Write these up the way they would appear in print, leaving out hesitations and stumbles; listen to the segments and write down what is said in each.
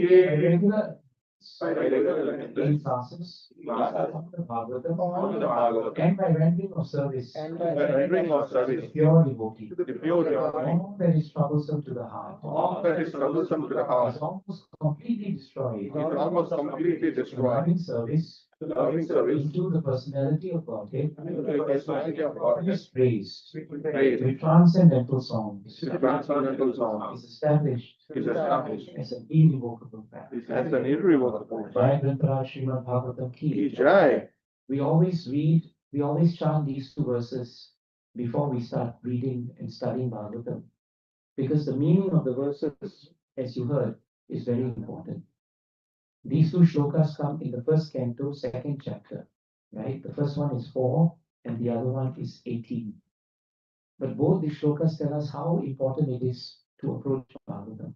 in classes, on the Bhagavatam, and by rendering of service, to the pure devotee. All that is troublesome to the heart, is almost completely destroyed. Loving service into the personality of Godhead is praised. The transcendental song is established as an irrevocable fact. Jai Granthara Srimad Bhagavatam Ki Jai. We always chant these two verses before we start reading and studying Bhagavatam, because the meaning of the verses, as you heard, is very important. These two shlokas come in the first canto, second chapter, right? The first one is 4 and the other one is 18. But both the shlokas tell us how important it is to approach Bhagavatam.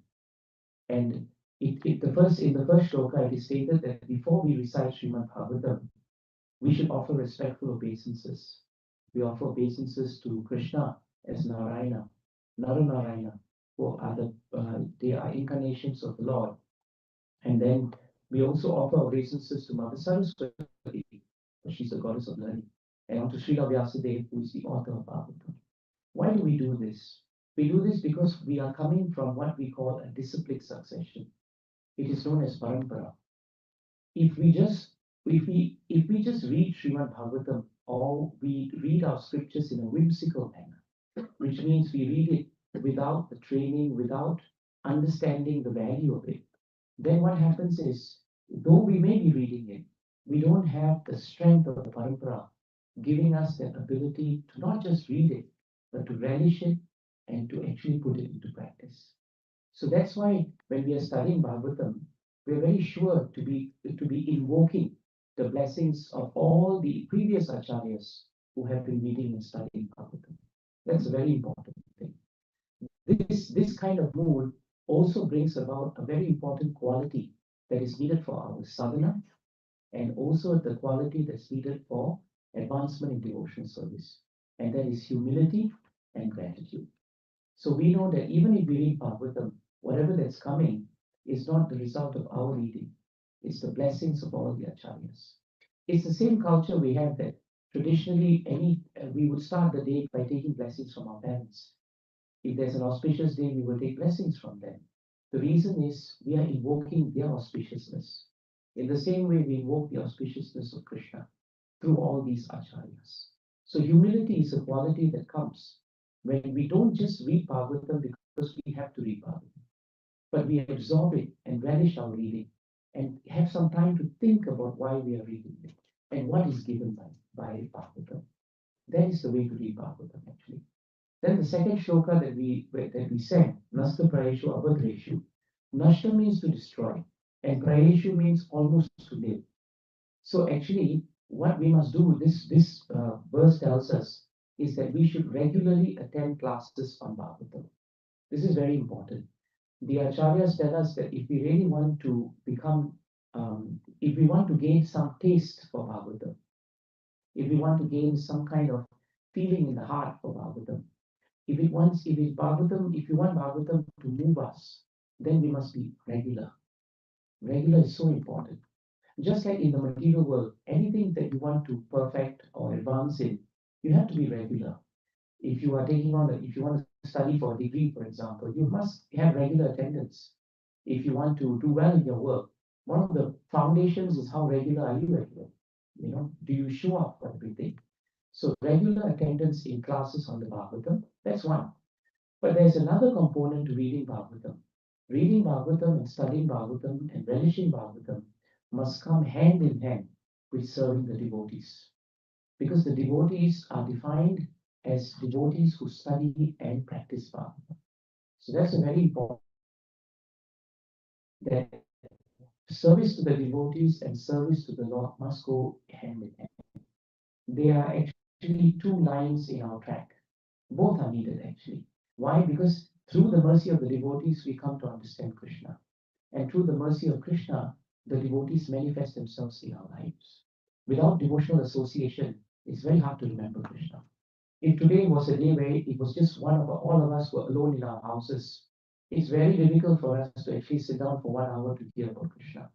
And in the first shloka, it is stated that before we recite Srimad Bhagavatam, we should offer respectful obeisances. We offer obeisances to Krishna as Narayana, Naranarayana, who are they are incarnations of the Lord. And then we also offer obeisances to Mother Saraswati, she's the goddess of learning, and to Srila Vyasadeva, who is the author of Bhagavatam. Why do we do this? We do this because we are coming from what we call a disciplic succession. It is known as parampara. If we just read Srimad Bhagavatam, or we read our scriptures in a whimsical manner, which means we read it without the training, without understanding the value of it, then what happens is, though we may be reading it, we don't have the strength of the parampara giving us that ability to not just read it, but to relish it and to actually put it into practice. So that's why when we are studying Bhagavatam, we're very sure to be invoking the blessings of all the previous acharyas who have been reading and studying Bhagavatam. That's a very important thing. This kind of mood also brings about a very important quality that is needed for our sadhana, and also the quality that's needed for advancement in devotional service, and that is humility and gratitude. So we know that even if we read Bhagavatam, whatever that's coming is not the result of our reading. It's the blessings of all the acharyas. It's the same culture we have, that traditionally we would start the day by taking blessings from our parents. If there's an auspicious day, we will take blessings from them. The reason is we are invoking their auspiciousness. In the same way, we invoke the auspiciousness of Krishna through all these acharyas. So humility is a quality that comes when we don't just read Bhagavatam because we have to read Bhagavatam, but we absorb it and relish our reading and have some time to think about why we are reading it and what is given by Bhagavatam. That is the way to read Bhagavatam, actually. Then the second shloka that we said, Nasta Prayeshu Abhadreshu. Nashta means to destroy, and Prayeshu means almost to live. So actually, what we must do, this verse tells us, is that we should regularly attend classes on Bhagavatam. This is very important. The acharyas tell us that if we really want to become, if we want to gain some taste for Bhagavatam, if we want to gain some kind of feeling in the heart for Bhagavatam, if you want Bhagavatam to move us, then we must be regular. Regular is so important. Just like in the material world, anything that you want to perfect or advance in, you have to be regular. If you want to study for a degree, for example, you must have regular attendance. If you want to do well in your work, one of the foundations is how regular are you regular? Do you show up for everything? So regular attendance in classes on the Bhagavatam, that's one. But there's another component to reading Bhagavatam. Reading Bhagavatam and studying Bhagavatam and relishing Bhagavatam must come hand in hand with serving the devotees. Because the devotees are defined as devotees who study and practice Bhagavatam. So that's a very important, that service to the devotees and service to the Lord must go hand in hand. There are actually two lines in our track. Both are needed actually. Why? Because through the mercy of the devotees, we come to understand Krishna. And through the mercy of Krishna, the devotees manifest themselves in our lives. Without devotional association, it's very hard to remember Krishna. If today was a day where it was just all of us were alone in our houses, It's very difficult for us to actually sit down for 1 hour to hear about Krishna.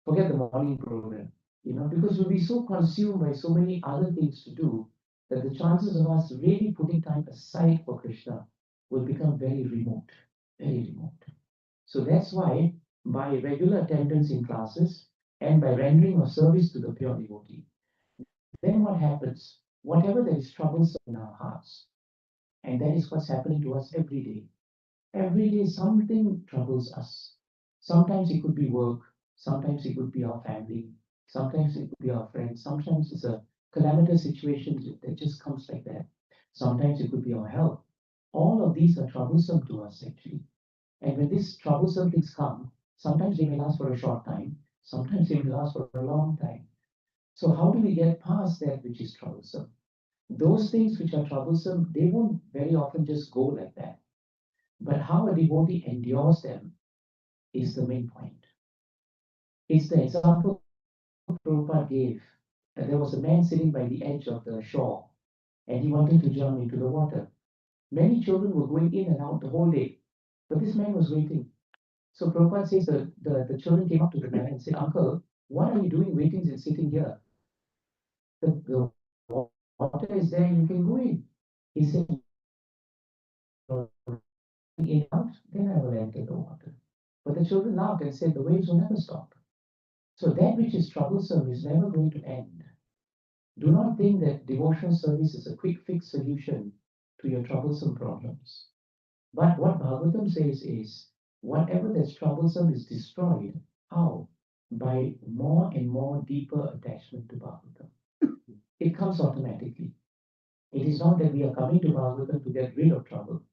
Forget the morning program, because we'll be so consumed by so many other things to do that the chances of us really putting time aside for Krishna will become very remote, very remote. So that's why by regular attendance in classes and by rendering of service to the pure devotee, then what happens? Whatever that is troublesome in our hearts, and that is what's happening to us every day. Every day something troubles us. Sometimes it could be work, sometimes it could be our family, sometimes it could be our friends, sometimes it's a calamitous situation that just comes like that. Sometimes it could be our health. All of these are troublesome to us actually. And when these troublesome things come, sometimes they may last for a short time, sometimes they may last for a long time. So, how do we get past that which is troublesome? Those things which are troublesome, they won't very often just go like that. But how a devotee endures them is the main point. It's the example Prabhupada gave. That there was a man sitting by the edge of the shore and he wanted to jump into the water. Many children were going in and out the whole day, but this man was waiting. So Prabhupada says the children came up to the man and said, Uncle, what are you doing waiting and sitting here? The water is there, you can go in. He said, in out, then I will enter the water. But the children laughed and said, the waves will never stop. So that which is troublesome is never going to end. Do not think that devotional service is a quick fix solution to your troublesome problems. But what Bhagavatam says is, whatever that's troublesome is destroyed. How? By more and more deeper attachment to Bhagavatam. It comes automatically. It is not that we are coming to Bhagavatam to get rid of trouble,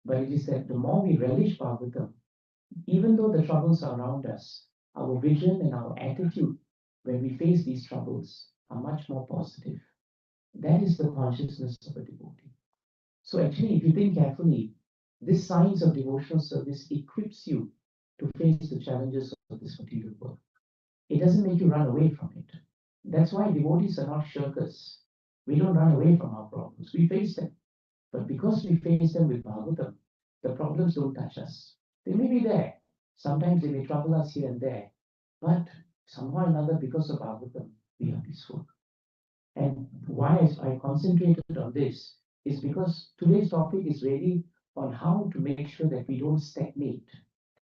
but it is that the more we relish Bhagavatam, even though the troubles are around us, our vision and our attitude when we face these troubles are much more positive. That is the consciousness of a devotee. So, actually, if you think carefully, this science of devotional service equips you to face the challenges of this material world. It doesn't make you run away from it. That's why devotees are not shirkers. We don't run away from our problems, we face them. But because we face them with Bhagavatam, the problems don't touch us. They may be there. Sometimes they may trouble us here and there. But somehow or another, because of Bhagavatam, we are peaceful. And why I concentrated on this is because today's topic is really on how to make sure that we don't stagnate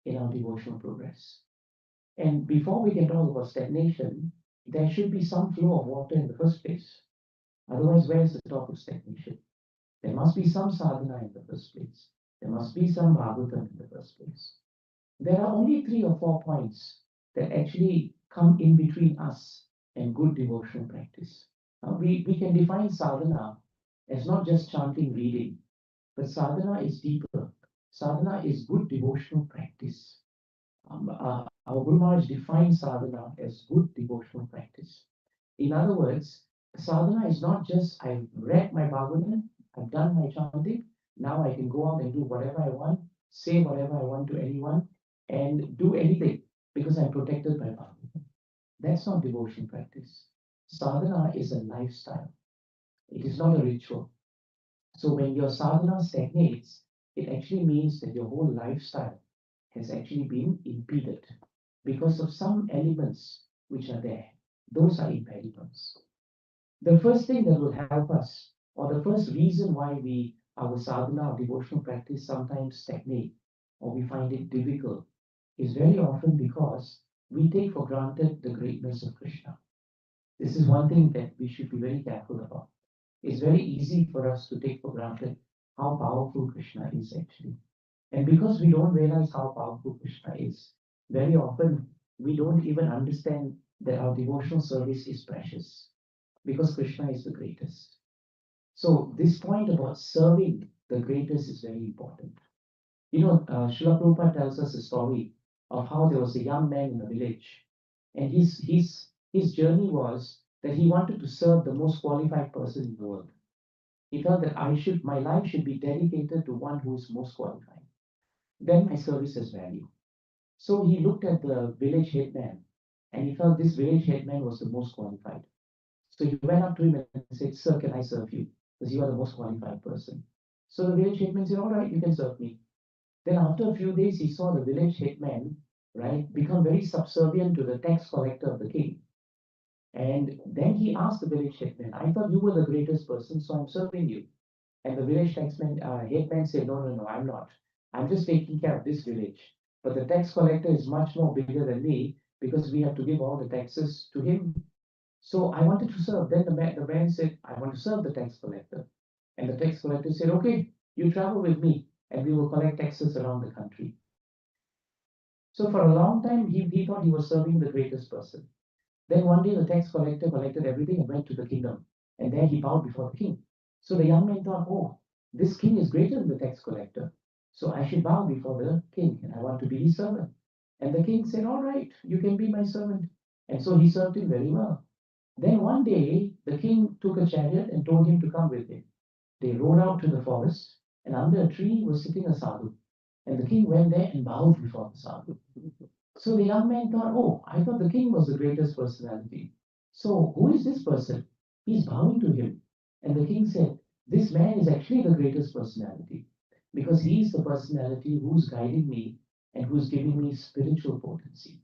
in our devotional progress. And before we can talk about stagnation, there should be some flow of water in the first place. Otherwise, where's the talk of stagnation? There must be some sadhana in the first place. There must be some bhagavatam in the first place. There are only 3 or 4 points that actually come in between us and good devotional practice. We can define sadhana as not just chanting, reading, but sadhana is deeper. Sadhana is good devotional practice. Our Guru Maharaj defines sadhana as good devotional practice. In other words, sadhana is not just I've read my Bhagavatam, I've done my chanting, now I can go out and do whatever I want, say whatever I want to anyone, and do anything because I'm protected by Bhagavatam. That's not devotion practice. Sadhana is a lifestyle, it is not a ritual. So when your sadhana stagnates, it actually means that your whole lifestyle has actually been impeded because of some elements which are there. Those are impediments. The first thing that will help us, or the first reason why our sadhana or devotional practice sometimes stagnate or we find it difficult, is very often because we take for granted the greatness of Krishna. This is one thing that we should be very careful about. It's very easy for us to take for granted how powerful Krishna is actually. And because we don't realize how powerful Krishna is, very often we don't even understand that our devotional service is precious because Krishna is the greatest. So, this point about serving the greatest is very important. Srila Prabhupada tells us a story of how there was a young man in a village, and his journey was that he wanted to serve the most qualified person in the world. He felt that my life should be dedicated to one who is most qualified. Then my service has value. So he looked at the village headman and he felt this village headman was the most qualified. So he went up to him and said, Sir, can I serve you? Because you are the most qualified person. So the village headman said, All right, you can serve me. Then after a few days, he saw the village headman, right, become very subservient to the tax collector of the king. And then he asked the village headman, I thought you were the greatest person, so I'm serving you. And the village headman said, no, no, no, I'm not. I'm just taking care of this village. But the tax collector is much more bigger than me because we have to give all the taxes to him. So I wanted to serve. Then the man said, I want to serve the tax collector. And the tax collector said, okay, you travel with me and we will collect taxes around the country. So for a long time, he thought he was serving the greatest person. Then one day the tax collector collected everything and went to the kingdom. And there he bowed before the king. So the young man thought, oh, this king is greater than the tax collector. So I should bow before the king and I want to be his servant. And the king said, all right, you can be my servant. And so he served him very well. Then one day the king took a chariot and told him to come with him. They rode out to the forest, and under a tree was sitting a sadhu. And the king went there and bowed before the sadhu. So the young man thought, oh, I thought the king was the greatest personality. So who is this person? He's bowing to him. And the king said, this man is actually the greatest personality because he is the personality who's guiding me and who's giving me spiritual potency.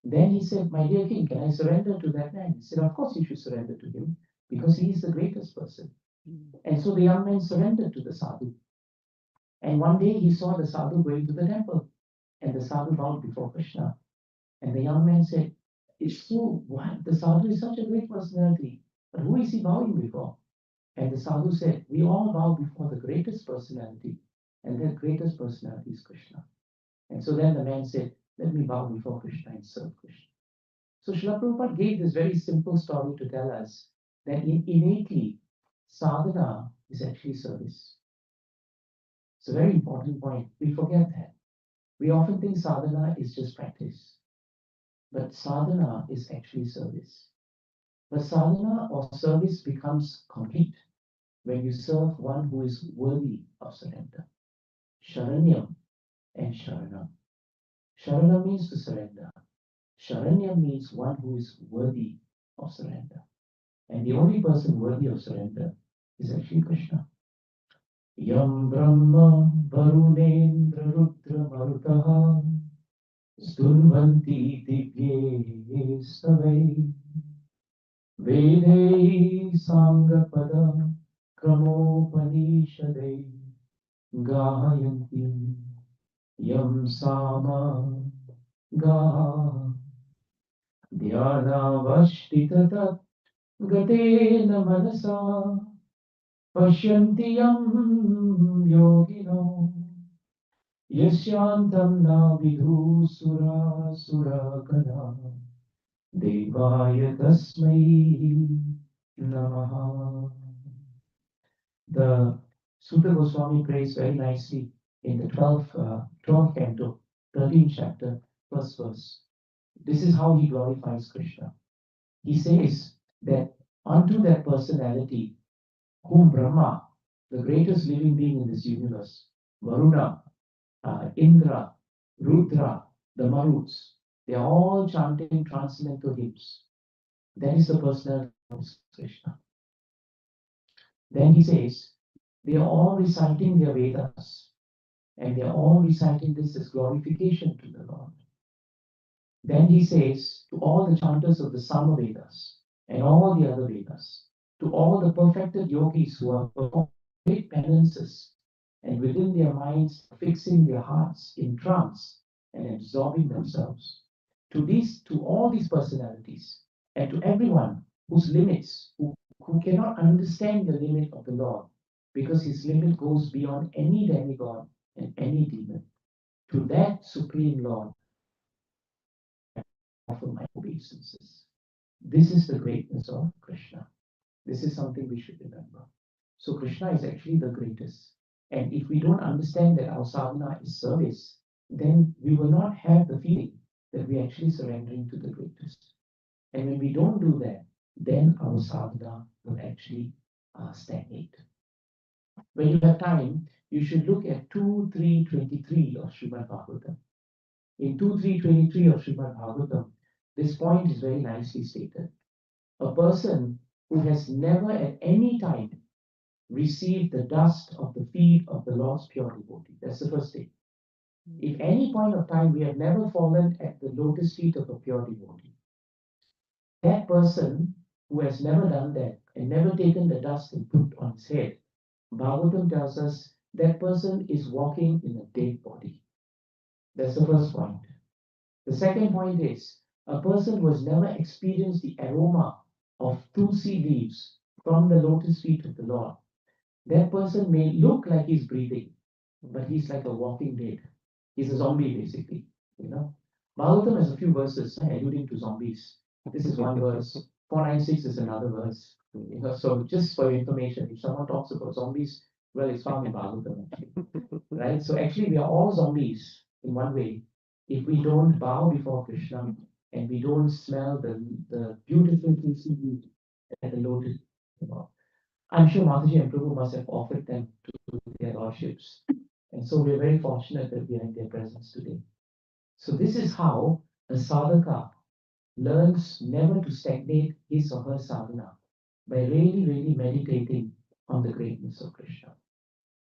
Then he said, my dear king, can I surrender to that man? He said, of course you should surrender to him because he is the greatest person. And so the young man surrendered to the sadhu. And one day he saw the sadhu going to the temple, and the sadhu bowed before Krishna. And the young man said, it's so what? The sadhu is such a great personality, but who is he bowing before? And the sadhu said, we all bow before the greatest personality, and that greatest personality is Krishna. And so then the man said, let me bow before Krishna and serve Krishna. So Srila Prabhupada gave this very simple story to tell us that innately, sadhana is actually service. It's a very important point. We forget that. We often think sadhana is just practice, but sadhana is actually service. But sadhana or service becomes complete when you serve one who is worthy of surrender. Sharanyam and Sharanam. Sharanam means to surrender. Sharanyam means one who is worthy of surrender. And the only person worthy of surrender is actually Krishna. Yam Brahma Varunendra Rudra Marutaha Stunvanti Divye Savai Vedai Sangapada Kramopanishadai Gayanti Yam Sama Ga Dhyanavashtitatat Gatena Manasa Pashyanti Yam Yogino Yasyantam Na Vidhu Sura Surakana Devaya Tasmai Namaha. The Sutta Goswami prays very nicely in the 12th canto, 13th chapter, first verse. This is how he glorifies Krishna. He says that unto that personality whom Brahma, the greatest living being in this universe, Varuna, Indra, Rudra, the Maruts, they are all chanting transcendental hymns. That is the personality of Krishna. Then he says, they are all reciting their Vedas, and they are all reciting this as glorification to the Lord. Then he says to all the chanters of the Sama Vedas and all the other Vedas, to all the perfected yogis who are performing great penances and within their minds fixing their hearts in trance and absorbing themselves, to all these personalities and to everyone whose limits, who cannot understand the limit of the Lord, because his limit goes beyond any demigod and any demon. To that Supreme Lord, I offer my obeisances. This is the greatness of Krishna. This is something we should remember. So Krishna is actually the greatest. And if we don't understand that our sadhana is service, then we will not have the feeling that we're actually surrendering to the greatest. And when we don't do that, then our sadhana will actually stagnate. When you have time, you should look at 2.3.23 of Srimad Bhagavatam. In 2.3.23 of Srimad Bhagavatam, this point is very nicely stated. A person who has never at any time received the dust of the feet of the Lord's pure devotee. That's the first thing. If any point of time we have never fallen at the lotus feet of a pure devotee, that person who has never done that and never taken the dust and put on his head, Bhagavatam tells us that person is walking in a dead body. That's the first point. The second point is a person who has never experienced the aroma of tulsi leaves from the lotus feet of the Lord. That person may look like he's breathing, but he's like a walking dead. He's a zombie, basically. You know, Bhagavatam has a few verses alluding to zombies. This is one verse. 496 is another verse. You know, so just for your information, if someone talks about zombies, well, it's found in Bhagavatam actually, right? So actually, we are all zombies in one way. If we don't bow before Krishna and we don't smell the beautiful tulsi at the lotus, you know, I'm sure Mataji and Prabhu must have offered them to their lordships. And so we're very fortunate that we are in their presence today. So this is how a sadhaka learns never to stagnate his or her sadhana by really, really meditating on the greatness of Krishna.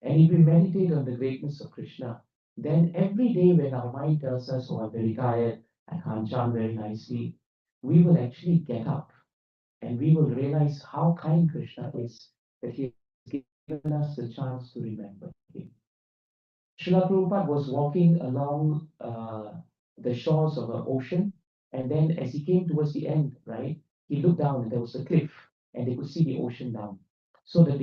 And if we meditate on the greatness of Krishna, then every day when our mind tells us, oh, I'm very tired, I can't chant very nicely, we will actually get up and we will realize how kind Krishna is that he has given us the chance to remember him. Srila Prabhupada was walking along the shores of an ocean, and then as he came towards the end, right, he looked down and there was a cliff, and they could see the ocean down. So the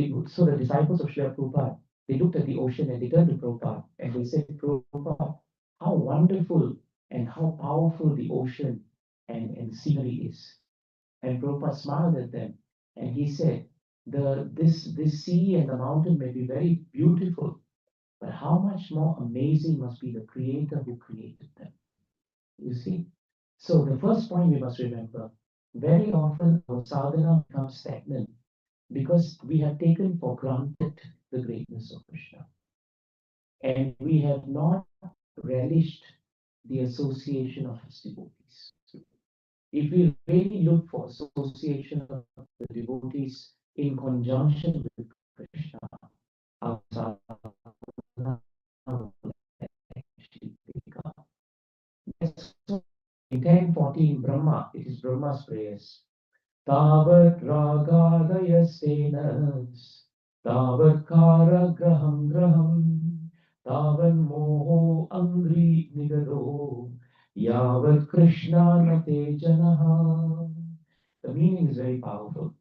disciples of Srila Prabhupada, they looked at the ocean and they turned to Prabhupada and they said, Prabhupada, how wonderful and how powerful the ocean and scenery is. And Prabhupada smiled at them and he said, this sea and the mountain may be very beautiful, but how much more amazing must be the creator who created them? You see? So the first point we must remember, very often our sadhana becomes stagnant because we have taken for granted the greatness of Krishna. And we have not relished the association of his devotees. If we really look for association of the devotees in conjunction with Krishna, our sadhana will actually pick up. In 10:14, Brahma, it is Brahma's prayers. Tavat ragadaya senas, tavat kara graham graham, tavat moho angri nigaro, yavat krishna nate janaha. The meaning is very powerful.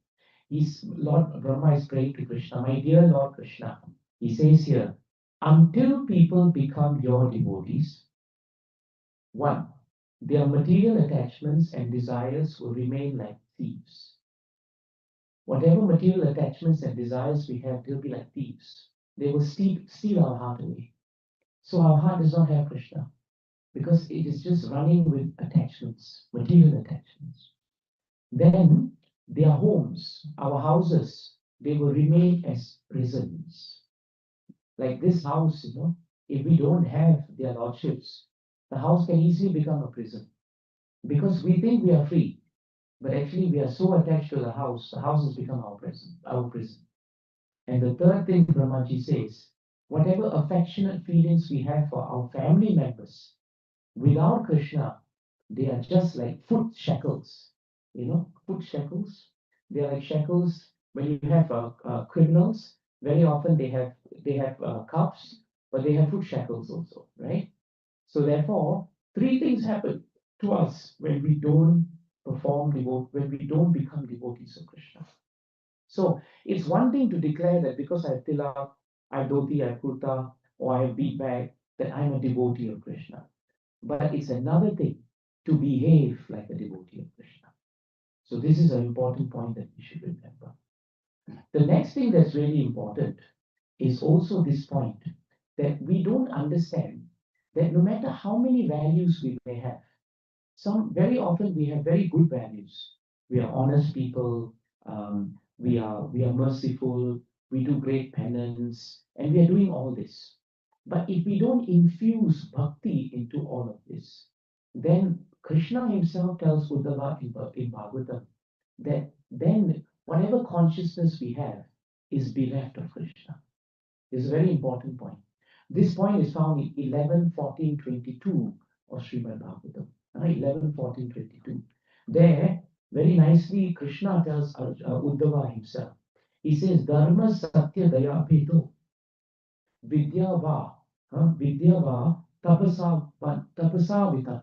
Lord Brahma is praying to Krishna, my dear Lord Krishna. He says here, until people become your devotees, one, their material attachments and desires will remain like thieves. Whatever material attachments and desires we have, they'll be like thieves. They will steal our heart away. So our heart does not have Krishna because it is just running with attachments, material attachments. Then their homes, our houses, they will remain as prisons. Like this house, if we don't have their lordships, the house can easily become a prison because we think we are free, but actually we are so attached to the house has become our prison, our prison. And the third thing Brahmaji says, whatever affectionate feelings we have for our family members, without Krishna, they are just like foot shackles. Foot shackles. They are like shackles. When you have criminals, very often they have cuffs, but they have foot shackles also, right? So therefore, three things happen to us when we don't when we don't become devotees of Krishna. So it's one thing to declare that because I have tilak, I have dhoti, I have kurta, or I have bead bag, that I'm a devotee of Krishna. But it's another thing to behave like a devotee of Krishna. So this is an important point that we should remember. The next thing that's really important is also this point that we don't understand that no matter how many values we may have, very often we have very good values. We are honest people. We are merciful. We do great penance, and we are doing all this. But if we don't infuse bhakti into all of this, then Krishna himself tells Uddhava in Bhagavatam that then whatever consciousness we have is bereft of Krishna. This is a very important point. This point is found in 11, 14, 22 of Srimad Bhagavatam. 11, 14, 22. There, very nicely, Krishna tells Uddhava himself. He says, Dharma Satya Daya Bhedo Vidya Va Tapasa Vitam.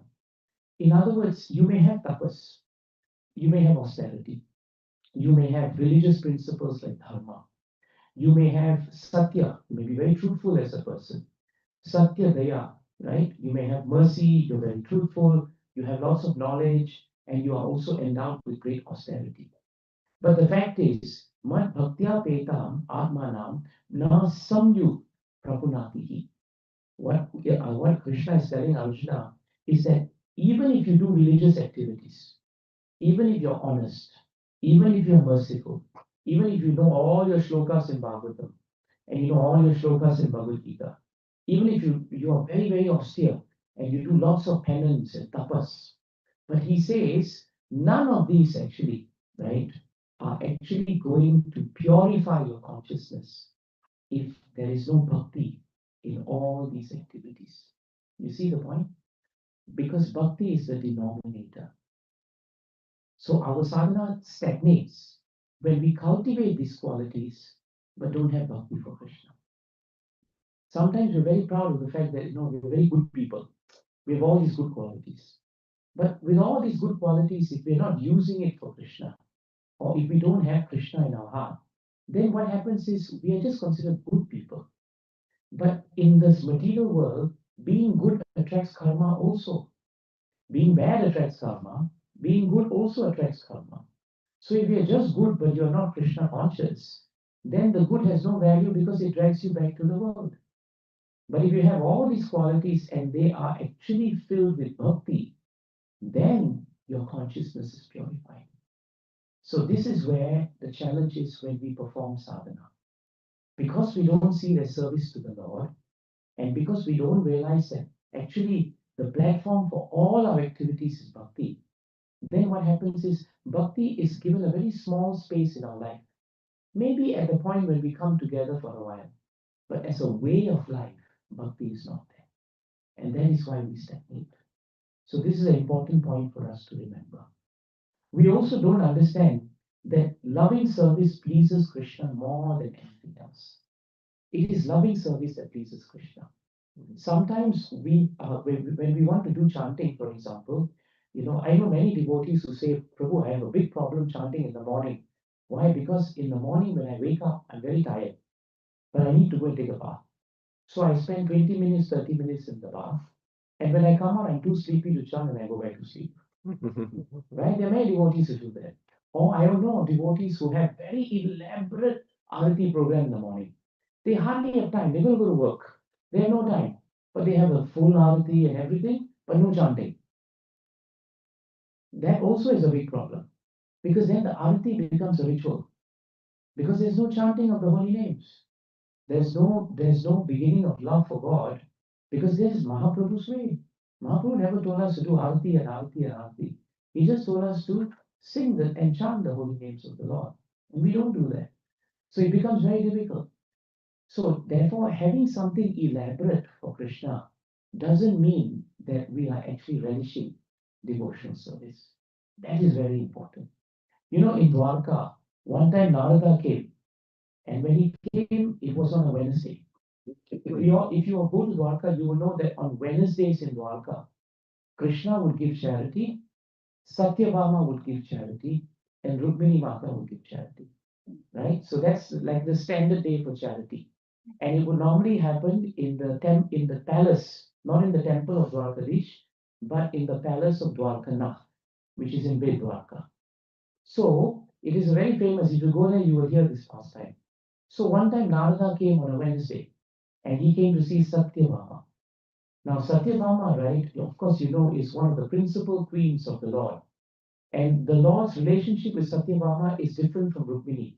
In other words, you may have tapas, you may have austerity, you may have religious principles like dharma, you may have satya, you may be very truthful as a person. Satya Daya, right? You may have mercy, you're very truthful, you have lots of knowledge, and you are also endowed with great austerity. But the fact is, Mad Bhaktya Petam Atmanam Na Samyu Prapunatihi. What Krishna is telling Arjuna is that even if you do religious activities, even if you're honest, even if you're merciful, even if you know all your shlokas in Bhagavatam, and you know all your shlokas in Bhagavad Gita, even if you are very, very austere and you do lots of penance and tapas, but he says none of these actually, right, are actually going to purify your consciousness if there is no bhakti in all these activities. You see the point? Because bhakti is the denominator. So our sadhana stagnates when we cultivate these qualities but don't have bhakti for Krishna. Sometimes we're very proud of the fact that we're very good people. We have all these good qualities. But with all these good qualities, if we're not using it for Krishna, or if we don't have Krishna in our heart, then what happens is we are just considered good people. But in this material world, being good attracts karma also. Being bad attracts karma. Being good also attracts karma. So if you're just good but you're not Krishna conscious, then the good has no value because it drags you back to the world. But if you have all these qualities and they are actually filled with bhakti, then your consciousness is purified. So this is where the challenge is when we perform sadhana. Because we don't see the service to the Lord, and because we don't realize that actually the platform for all our activities is bhakti, then what happens is bhakti is given a very small space in our life. Maybe at the point when we come together for a while, but as a way of life, bhakti is not there. And that is why we stagnate. So this is an important point for us to remember. We also don't understand that loving service pleases Krishna more than anything else. It is loving service that pleases Krishna. Sometimes when we want to do chanting, for example, I know many devotees who say, Prabhu, I have a big problem chanting in the morning. Why? Because in the morning when I wake up, I'm very tired, but I need to go and take a bath. So I spend 20 minutes, 30 minutes in the bath. And when I come out, I'm too sleepy to chant and I go back to sleep. Right? There are many devotees who do that. Or I don't know, devotees who have very elaborate arati program in the morning. They hardly have time. They're going to go to work. They have no time. But they have a full arati and everything, but no chanting. That also is a big problem. Because then the arati becomes a ritual. Because there's no chanting of the holy names. There's no beginning of love for God. Because this is Mahaprabhu's way. Mahaprabhu never told us to do arati and arati and arati. He just told us to sing and chant the holy names of the Lord. And we don't do that. So it becomes very difficult. So therefore, having something elaborate for Krishna doesn't mean that we are actually relishing devotional service. That is very important. In Dwarka, one time Narada came, and when he came, it was on a Wednesday. If you go to Dwarka, you will know that on Wednesdays in Dwarka, Krishna would give charity, Satyabhama would give charity, and Rukmini Mata would give charity. Right? So that's like the standard day for charity. And it would normally happen in the palace, not in the temple of Dwarkadish, but in the palace of Dwarkanath, which is in Bet Dwarka. So it is very famous. If you go there, you will hear this pastime. So one time Narada came on a Wednesday, and he came to see Satyabhama. Now, Satyabhama, right, of course, is one of the principal queens of the Lord. And the Lord's relationship with Satyabhama is different from Rukmini.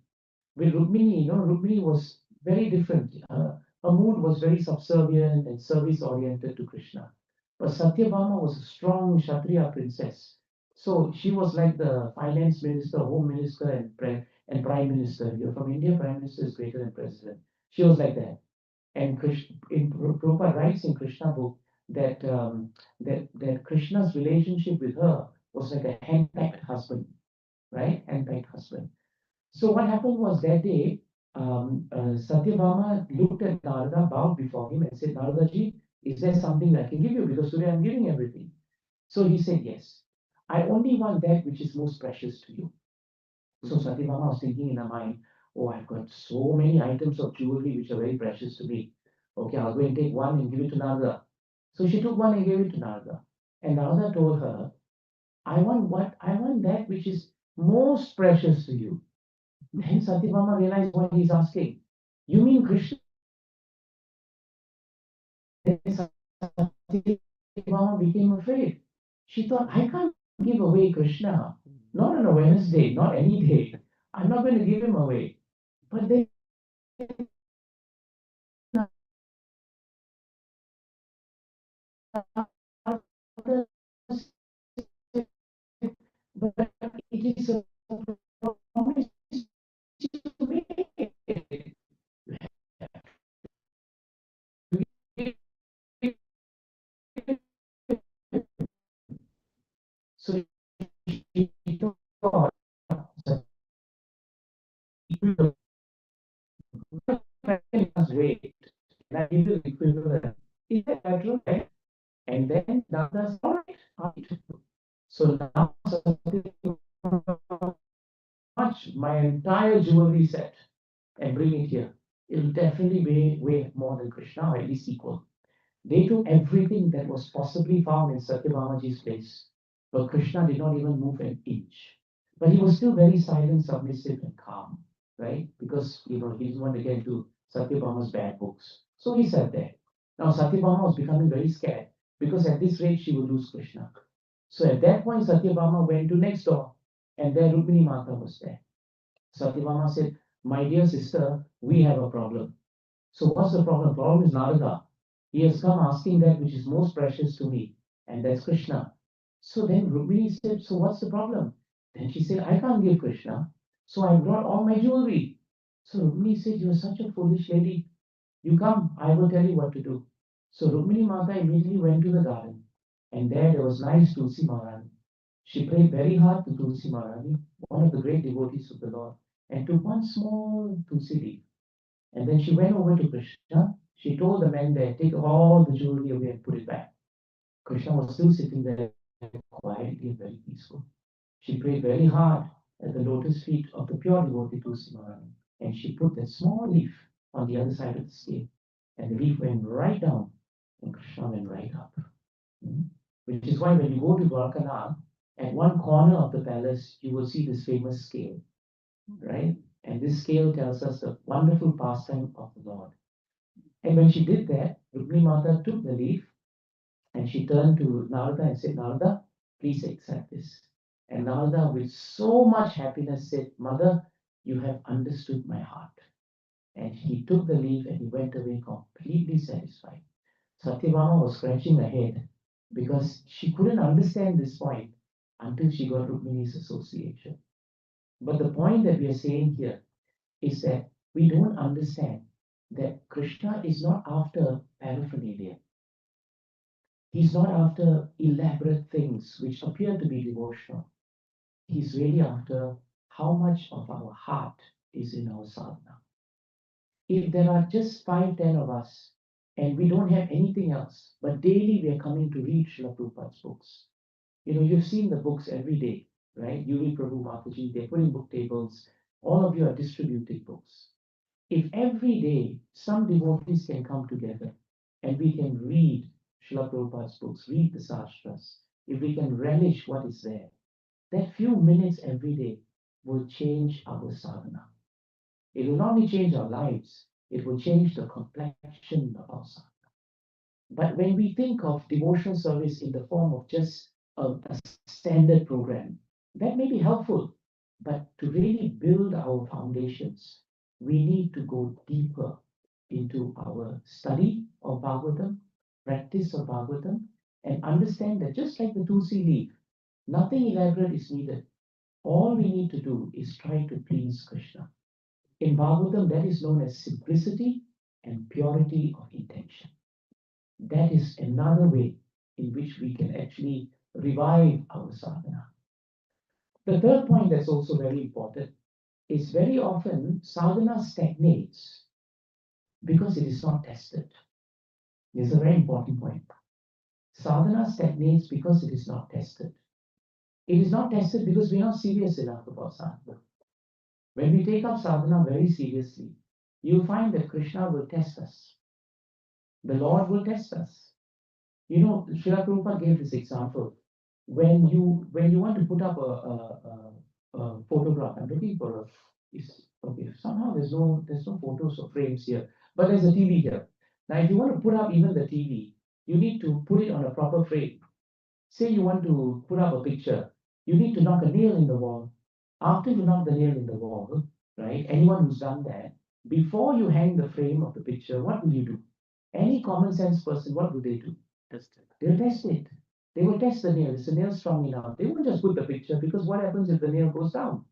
With Rukmini, Rukmini was very different. Her mood was very subservient and service-oriented to Krishna. But Satyabhama was a strong Kshatriya princess. So she was like the finance minister, home minister, and prime minister. You're from India, prime minister is greater than president. She was like that. And Prabhupada writes in Krishna book that, that Krishna's relationship with her was like a hand-packed husband, right? Hand-packed husband. So what happened was that day, Satyabhama looked at Narada, bowed before him, and said, Narada ji, is there something that I can give you? Because today I'm giving everything. So he said, yes. I only want that which is most precious to you. So Satyabhama was thinking in her mind, oh, I've got so many items of jewelry which are very precious to me. Okay, I'll go and take one and give it to Narada. So she took one and gave it to Narada. And Narada told her, I want what? I want that which is most precious to you. Then Satyabhama realized what he's asking. You mean Krishna? Then Satyabhama became afraid. She thought, I can't give away Krishna. Not on a Wednesday, not any day. I'm not going to give him away. But then others said, but it is a promise to make. So she thought, wait, and I give you the equivalent. Is that better? Right? And then Nada's all right. So now much my entire jewelry set and bring it here. It'll definitely weigh more than Krishna, or at least equal. They took everything that was possibly found in Satyabhamaji's place, but Krishna did not even move an inch. But he was still very silent, submissive, and calm, right? Because he didn't want to get into Satyabhama's bad books. So he sat there. Now Satyabhama was becoming very scared because at this rate she would lose Krishna. So at that point, Satyabhama went to next door, and there Rukmini Mata was there. Satyabhama said, my dear sister, we have a problem. So what's the problem? The problem is Narada. He has come asking that which is most precious to me, and that's Krishna. So then Rukmini said, so what's the problem? Then she said, I can't give Krishna, so I brought all my jewelry. So Rukmini said, you're such a foolish lady. You come, I will tell you what to do. So Rukmini Mata immediately went to the garden, and there was nice Tulsi Maharani. She prayed very hard to Tulsi Maharani, one of the great devotees of the Lord, and took one small Tulsi leaf. And then she went over to Krishna. She told the man there, take all the jewelry away and put it back. Krishna was still sitting there quietly and very peaceful. She prayed very hard at the lotus feet of the pure devotee Tulsi Maharani, and she put that small leaf on the other side of the scale. And the leaf went right down, and Krishna went right up. Which is why when you go to Dwarkanath, at one corner of the palace, you will see this famous scale, right? And this scale tells us the wonderful pastime of the Lord. And when she did that, Rukmini Mata took the leaf and she turned to Narada and said, Narada, please accept this. And Narada, with so much happiness, said, Mother, you have understood my heart. And he took the leaf and he went away completely satisfied. Satyabhama was scratching her head because she couldn't understand this point until she got Rukmini's association. But the point that we are saying here is that we don't understand that Krishna is not after paraphernalia. He's not after elaborate things which appear to be devotional. He's really after how much of our heart is in our sadhana. If there are just 5, 10 of us and we don't have anything else, but daily we are coming to read Srila Prabhupada's books. You've seen the books every day, right? Yuri Prabhu Mataji, they're putting book tables. All of you are distributing books. If every day some devotees can come together and we can read Srila Prabhupada's books, read the Sastras, if we can relish what is there, that few minutes every day will change our sadhana. It will not only change our lives, it will change the complexion of our sadhana. But when we think of devotional service in the form of just a standard program, that may be helpful. But to really build our foundations, we need to go deeper into our study of Bhagavatam, practice of Bhagavatam, and understand that just like the Tulsi leaf, nothing elaborate is needed. All we need to do is try to please Krishna. In Bhagavatam, that is known as simplicity and purity of intention. That is another way in which we can actually revive our sadhana. The third point that's also very important is very often sadhana stagnates because it is not tested. This is a very important point. Sadhana stagnates because it is not tested. It is not tested because we're not serious enough about sadhana. When we take up sadhana very seriously, you'll find that Krishna will test us. The Lord will test us. You know, Srila Prabhupada gave this example. When you want to put up a photograph, I'm looking for okay. Somehow there's no photos or frames here, but there's a TV here. Now, if you want to put up even the TV, you need to put it on a proper frame. Say you want to put up a picture, you need to knock a nail in the wall. After you knock the nail in the wall, right? Anyone who's done that, before you hang the frame of the picture, what will you do? Any common sense person, what will they do? Test it. They'll test it. They will test the nail. Is the nail strong enough? They won't just put the picture because what happens if the nail goes down?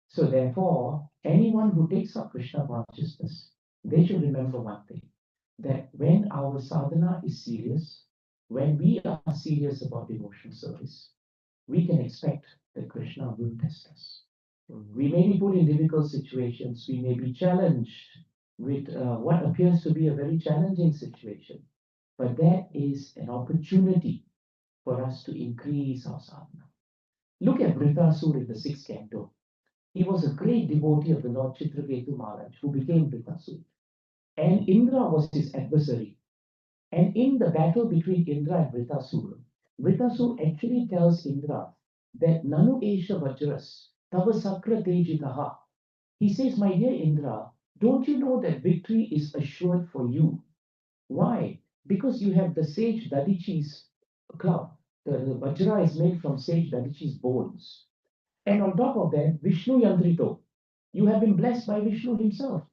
So therefore, anyone who takes up Krishna consciousness, they should remember one thing, that when our sadhana is serious, when we are serious about devotional service, we can expect that Krishna will test us. We may be put in difficult situations, we may be challenged with what appears to be a very challenging situation, but that is an opportunity for us to increase our sadhana. Look at Vritasur in the 6th canto. He was a great devotee of the Lord Chitraketu Maharaj who became Vritasur. And Indra was his adversary. And in the battle between Indra and Vritasur actually tells Indra that Nanu Esha Vajras, Tava Sakra Tejitaha. He says, my dear Indra, don't you know that victory is assured for you? Why? Because you have the sage Dadichi's club. The Vajra is made from sage Dadichi's bones. And on top of that, Vishnu Yandrito. You have been blessed by Vishnu himself.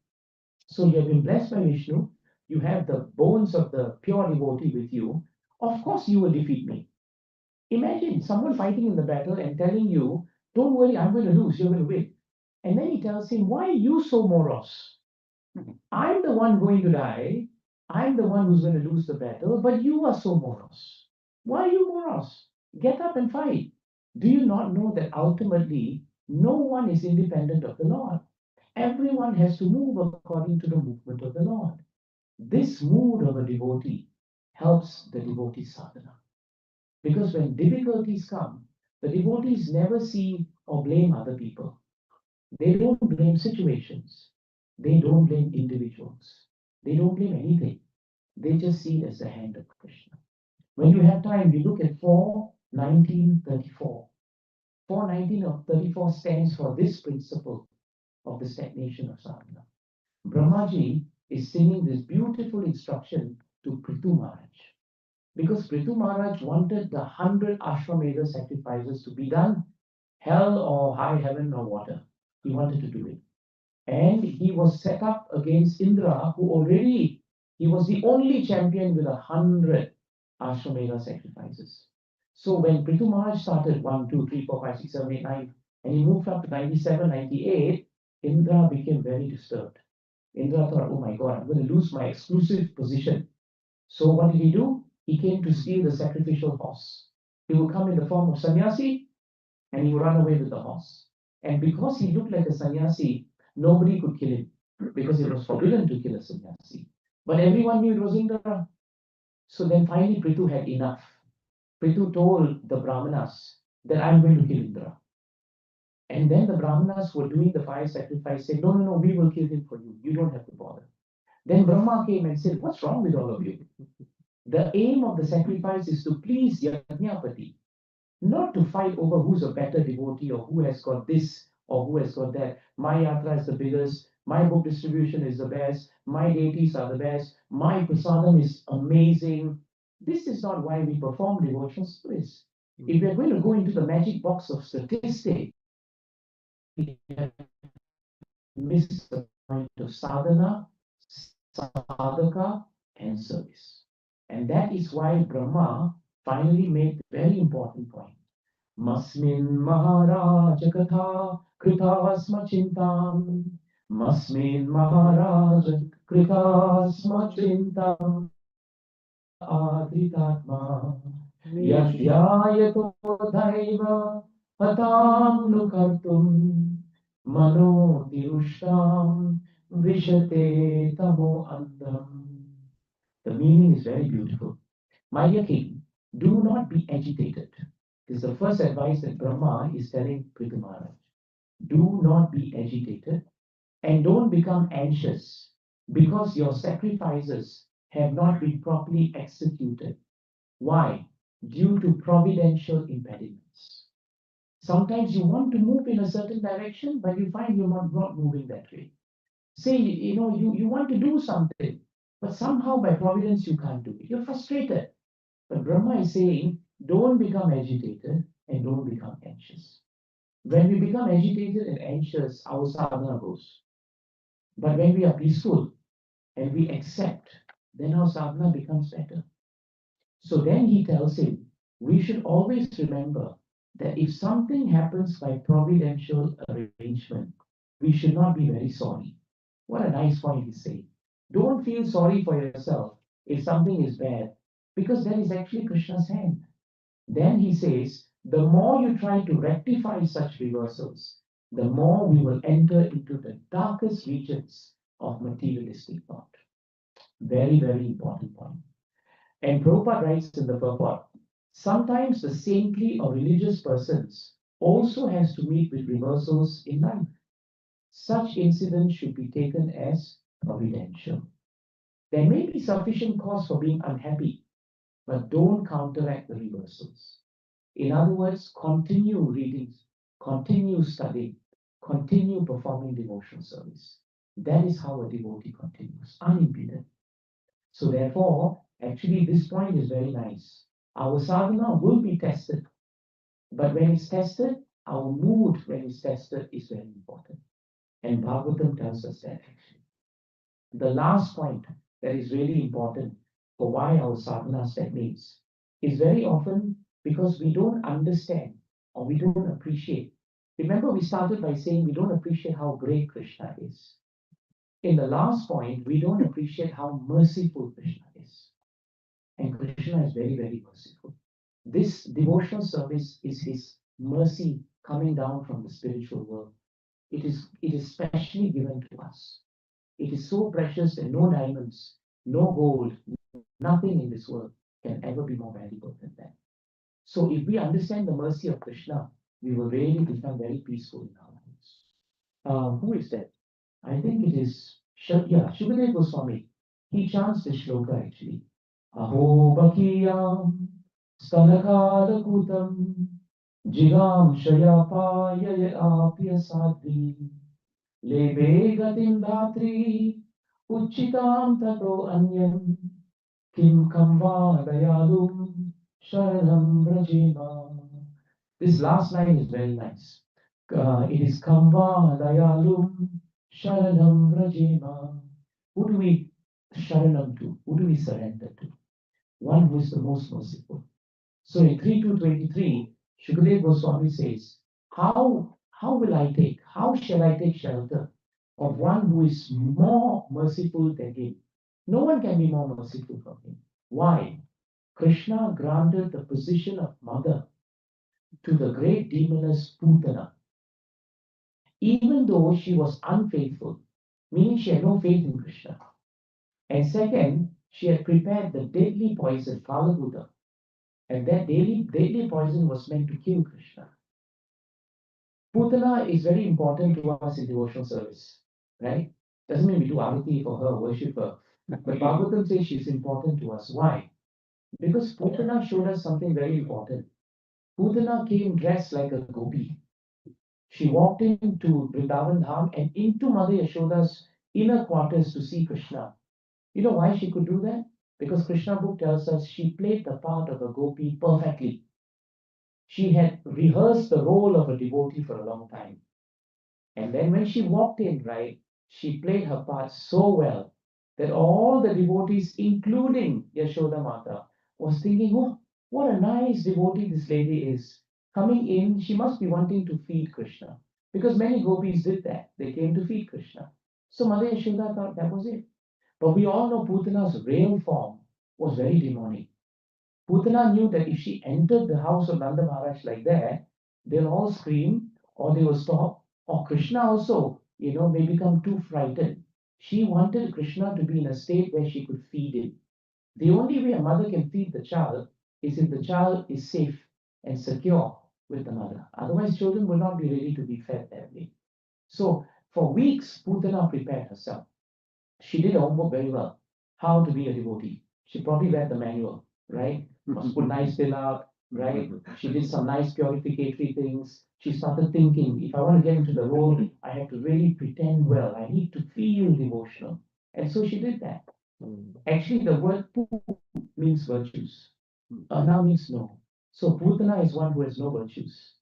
So you have been blessed by Vishnu. You have the bones of the pure devotee with you. Of course, you will defeat me. Imagine someone fighting in the battle and telling you, don't worry, I'm going to lose, you're going to win. And then he tells him, why are you so morose? I'm the one going to die. I'm the one who's going to lose the battle, but you are so morose. Why are you morose? Get up and fight. Do you not know that ultimately no one is independent of the Lord? Everyone has to move according to the movement of the Lord. This mood of a devotee helps the devotee sadhana. Because when difficulties come, the devotees never see or blame other people. They don't blame situations. They don't blame individuals. They don't blame anything. They just see it as the hand of Krishna. When you have time, you look at 4:19:34. 4:19:34 stands for this principle of the stagnation of sadhana. Brahmaji is singing this beautiful instruction to Prithu Maharaj. Because Prithu Maharaj wanted the 100 Ashwamedha sacrifices to be done, hell or high heaven or water. He wanted to do it. And he was set up against Indra, who already, he was the only champion with 100 Ashwamedha sacrifices. So when Prithu Maharaj started 1, 2, 3, 4, 5, 6, 7, 8, 9, and he moved up to 97, 98, Indra became very disturbed. Indra thought, oh my God, I'm going to lose my exclusive position. So what did he do? He came to steal the sacrificial horse. He would come in the form of sannyasi and he would run away with the horse. And because he looked like a sannyasi, nobody could kill him because it was forbidden to kill a sannyasi. But everyone knew it was Indra. So then finally Prithu had enough. Prithu told the Brahmanas that I'm going to kill Indra. And then the Brahmanas were doing the fire sacrifice, said, no, no, no, we will kill him for you. You don't have to bother. Then Brahma came and said, what's wrong with all of you? The aim of the sacrifice is to please Yajnapati, not to fight over who's a better devotee or who has got this or who has got that. My yatra is the biggest, my book distribution is the best, my deities are the best, my prasadam is amazing. This is not why we perform devotional service. If we are going to go into the magic box of statistics, we have missed the point of sadhana, sadhaka, and service. And that is why Brahma finally made the very important point. Masmin Maharaja Katha Krita Smachintam. Masmin Maharaja Kritasmachintam adritatma yadhyayato daiva patam nukartum mano tirushtam vishate tamo andam. The meaning is very beautiful. My dear king, do not be agitated. This is the first advice that Brahma is telling Prithu Maharaj. Do not be agitated and don't become anxious because your sacrifices have not been properly executed. Why? Due to providential impediments. Sometimes you want to move in a certain direction, but you find you're not moving that way. Say, you want to do something, but somehow by providence you can't do it. You're frustrated. But Brahma is saying, don't become agitated and don't become anxious. When we become agitated and anxious, our sadhana goes. But when we are peaceful and we accept, then our sadhana becomes better. So then he tells him, we should always remember that if something happens by providential arrangement, we should not be very sorry. What a nice point he's saying. Don't feel sorry for yourself if something is bad, because that is actually Krishna's hand. Then he says, the more you try to rectify such reversals, the more we will enter into the darkest regions of materialistic thought. Very, very important point. And Prabhupada writes in the purport, sometimes the saintly or religious persons also has to meet with reversals in life. Such incidents should be taken as providential. There may be sufficient cause for being unhappy, but don't counteract the reversals. In other words, continue reading, continue studying, continue performing devotional service. That is how a devotee continues, unimpeded. So therefore, actually this point is very nice. Our sadhana will be tested, but when it's tested, our mood when it's tested is very important. And Bhagavatam tells us that actually. The last point that is really important for why our sadhana stagnates is very often because we don't understand or we don't appreciate. Remember, we started by saying we don't appreciate how great Krishna is. In the last point, we don't appreciate how merciful Krishna is. And Krishna is very, very merciful. This devotional service is his mercy coming down from the spiritual world. It is specially given to us. It is so precious that no diamonds, no gold, nothing in this world can ever be more valuable than that. So if we understand the mercy of Krishna, we will really become very peaceful in our lives. Who is that? I think it is Shukadeva Goswami. He chants this shloka actually. Aho bakiyam stanakala kutam jigam shayapaya apya sadhi lebe gatim dhatri uchitam tato anyam kim kamva dayalum sharanam brajema. This last line is very nice. It is Kamva Dayalum Sharanam Vrajema. Who do we Sharanam to? Who do we surrender to? One who is the most merciful. So in 3.2.23, Shukadeva Goswami says, how shall I take shelter of one who is more merciful than him? No one can be more merciful from him. Why? Krishna granted the position of mother to the great demoness Putana, even though she was unfaithful, meaning she had no faith in Krishna. And second, she had prepared the deadly poison, Kalabuddha, and that deadly poison was meant to kill Krishna. Putana is very important to us in devotional service, right? Doesn't mean we do arati for her, worship her. But Bhagavatam says she's important to us. Why? Because Putana showed us something very important. Putana came dressed like a gopi. She walked into Vrindavan Dham and into Mother Yashoda's inner quarters to see Krishna. You know why she could do that? Because Krishna book tells us she played the part of a gopi perfectly. She had rehearsed the role of a devotee for a long time. And then when she walked in, right, she played her part so well that all the devotees, including Yashoda Mata, was thinking, oh, what a nice devotee this lady is. Coming in, she must be wanting to feed Krishna. Because many gopis did that. They came to feed Krishna. So Mother Yashoda thought that was it. But we all know Putana's real form was very demonic. Putana knew that if she entered the house of Nanda Maharaj like that, they'll all scream or they will stop, or Krishna also, may become too frightened. She wanted Krishna to be in a state where she could feed him. The only way a mother can feed the child is if the child is safe and secure with the mother. Otherwise, children will not be ready to be fed that way. So, for weeks, Putana prepared herself. She did her homework very well. How to be a devotee. She probably read the manual, right? Must put nice tilak, right? She did some nice purificatory things. She started thinking, if I want to get into the role, I have to really pretend well. I need to feel devotional. And so she did that. Actually, the word pu means virtues. Ana means no. So Putana is one who has no virtues.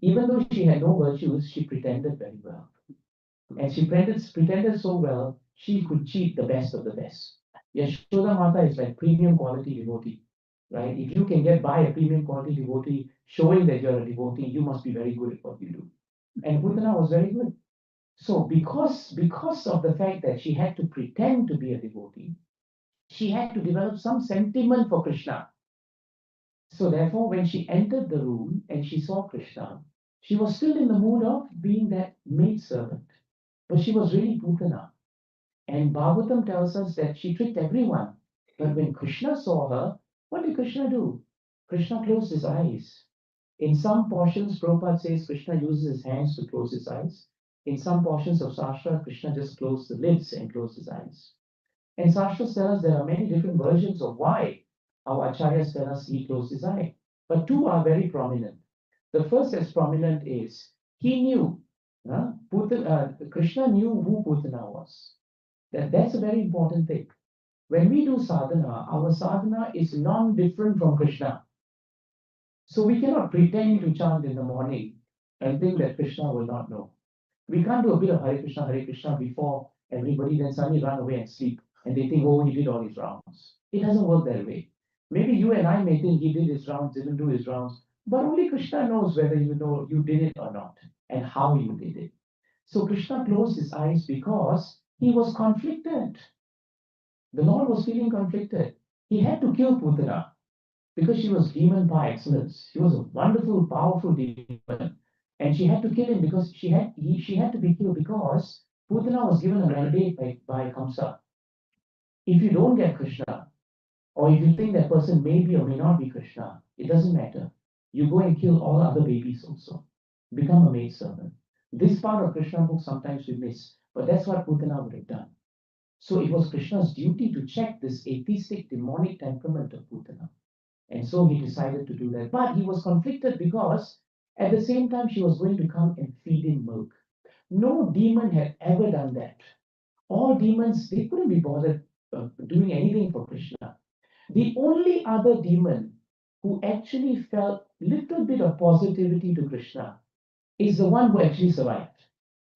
Even though she had no virtues, she pretended very well. And she pretended so well, she could cheat the best of the best. Yashoda Mata is like premium quality devotee, right? If you can get by a premium quality devotee, showing that you're a devotee, you must be very good at what you do. And Putana was very good. So because of the fact that she had to pretend to be a devotee, she had to develop some sentiment for Krishna. So therefore, when she entered the room and she saw Krishna, she was still in the mood of being that maid servant. But she was really Putana. And Bhagavatam tells us that she tricked everyone. But when Krishna saw her, what did Krishna do? Krishna closed his eyes. In some portions, Prabhupada says Krishna uses his hands to close his eyes. In some portions of Shastra, Krishna just closed the lids and closed his eyes. And Shastras tell us there are many different versions of why our acharyas tell us he closed his eye. But two are very prominent. The first as prominent is he knew, Krishna knew who Putana was. That's a very important thing. When we do sadhana, our sadhana is non-different from Krishna. So we cannot pretend to chant in the morning and think that Krishna will not know. We can't do a bit of Hare Krishna before everybody, then suddenly run away and sleep. And they think, oh, he did all his rounds. It doesn't work that way. Maybe you and I may think he did his rounds, didn't do his rounds, but only Krishna knows whether you know you did it or not and how you did it. So Krishna closed his eyes because he was conflicted. The Lord was feeling conflicted. He had to kill Putana because she was demon par excellence. She was a wonderful, powerful demon. And she had to kill him because she had to be killed because Putana was given a mandate by Kamsa. If you don't get Krishna, or if you think that person may be or may not be Krishna, it doesn't matter. You go and kill all other babies also. Become a maid servant. This part of Krishna book sometimes we miss, but that's what Putana would have done. So it was Krishna's duty to check this atheistic, demonic temperament of Putana. And so he decided to do that. But he was conflicted because at the same time she was going to come and feed him milk. No demon had ever done that. All demons, they couldn't be bothered doing anything for Krishna. The only other demon who actually felt little bit of positivity to Krishna is the one who actually survived.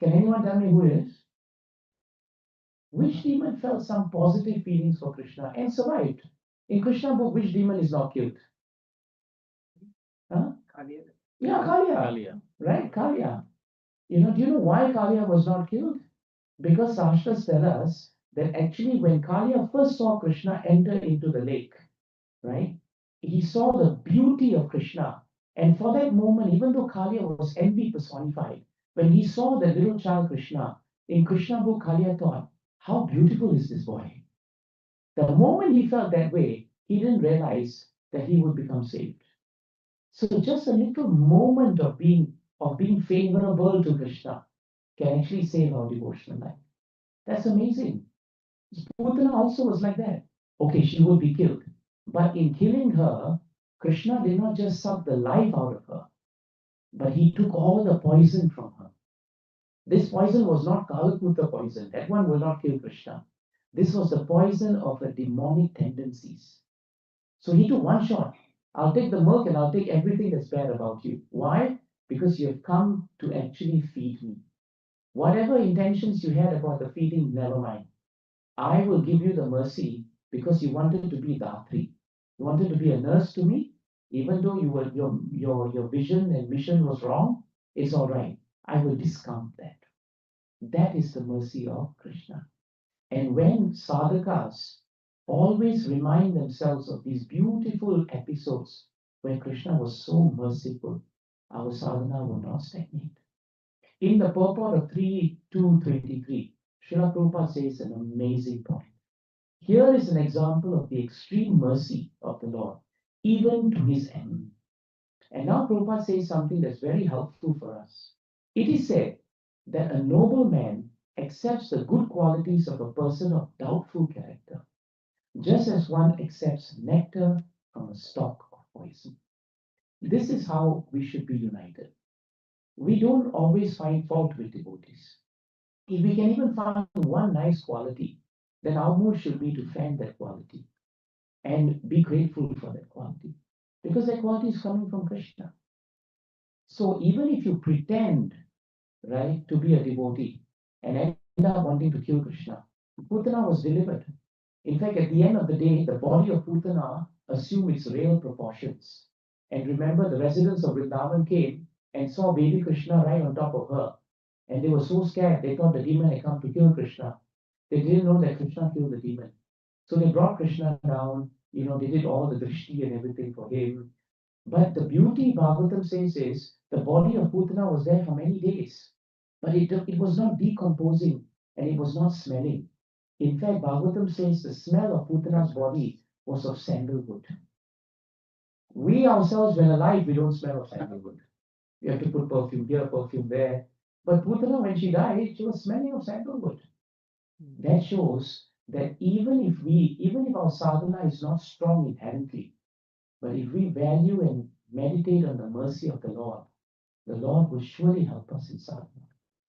Can anyone tell me who it is? Which demon felt some positive feelings for Krishna and survived? In Krishna book, which demon is not killed? Huh? Yeah, Kaliya. Right, Kaliya. Do you know why Kaliya was not killed? Because Shastras tell us that actually when Kaliya first saw Krishna enter into the lake, right, he saw the beauty of Krishna. And for that moment, even though Kaliya was envy personified, when he saw the little child Krishna, in Krishna book, Kaliya thought, how beautiful is this boy? The moment he felt that way, he didn't realize that he would become saved. So just a little moment of being favorable to Krishna can actually save our devotional life. That's amazing. Putana also was like that. Okay, she would be killed. But in killing her, Krishna did not just suck the life out of her, but he took all the poison from her. This poison was not Kalakuta poison. That one will not kill Krishna. This was the poison of her demonic tendencies. So he took one shot. I'll take the milk and I'll take everything that's bad about you. Why? Because you have come to actually feed me. Whatever intentions you had about the feeding, never mind. I will give you the mercy because you wanted to be Dhatri. You wanted to be a nurse to me, even though your vision and mission was wrong. It's all right. I will discount that. That is the mercy of Krishna. And when sadhakas always remind themselves of these beautiful episodes where Krishna was so merciful, our sadhana will not stagnate. In the purport of 3.2.23, Srila Prabhupada says an amazing point. Here is an example of the extreme mercy of the Lord, even to his enemy. And now Prabhupada says something that's very helpful for us. It is said that a noble man accepts the good qualities of a person of doubtful character, just as one accepts nectar from a stalk of poison. This is how we should be united. We don't always find fault with devotees. If we can even find one nice quality, then our mood should be to fan that quality and be grateful for that quality. Because that quality is coming from Krishna. So even if you pretend, right, to be a devotee and end up wanting to kill Krishna, Putana was delivered. In fact, at the end of the day, the body of Putana assumed its real proportions. And remember, the residents of Vrindavan came and saw baby Krishna right on top of her. And they were so scared, they thought the demon had come to kill Krishna. They didn't know that Krishna killed the demon. So they brought Krishna down, they did all the drishti and everything for him. But the beauty Bhagavatam says is the body of Putana was there for many days. But it was not decomposing and it was not smelling. In fact, Bhagavatam says the smell of Putana's body was of sandalwood. We ourselves, when alive, we don't smell of sandalwood. We have to put perfume here, perfume there. But Putana, when she died, she was smelling of sandalwood. That shows that even if our sadhana is not strong inherently, but if we value and meditate on the mercy of the Lord will surely help us in sadhana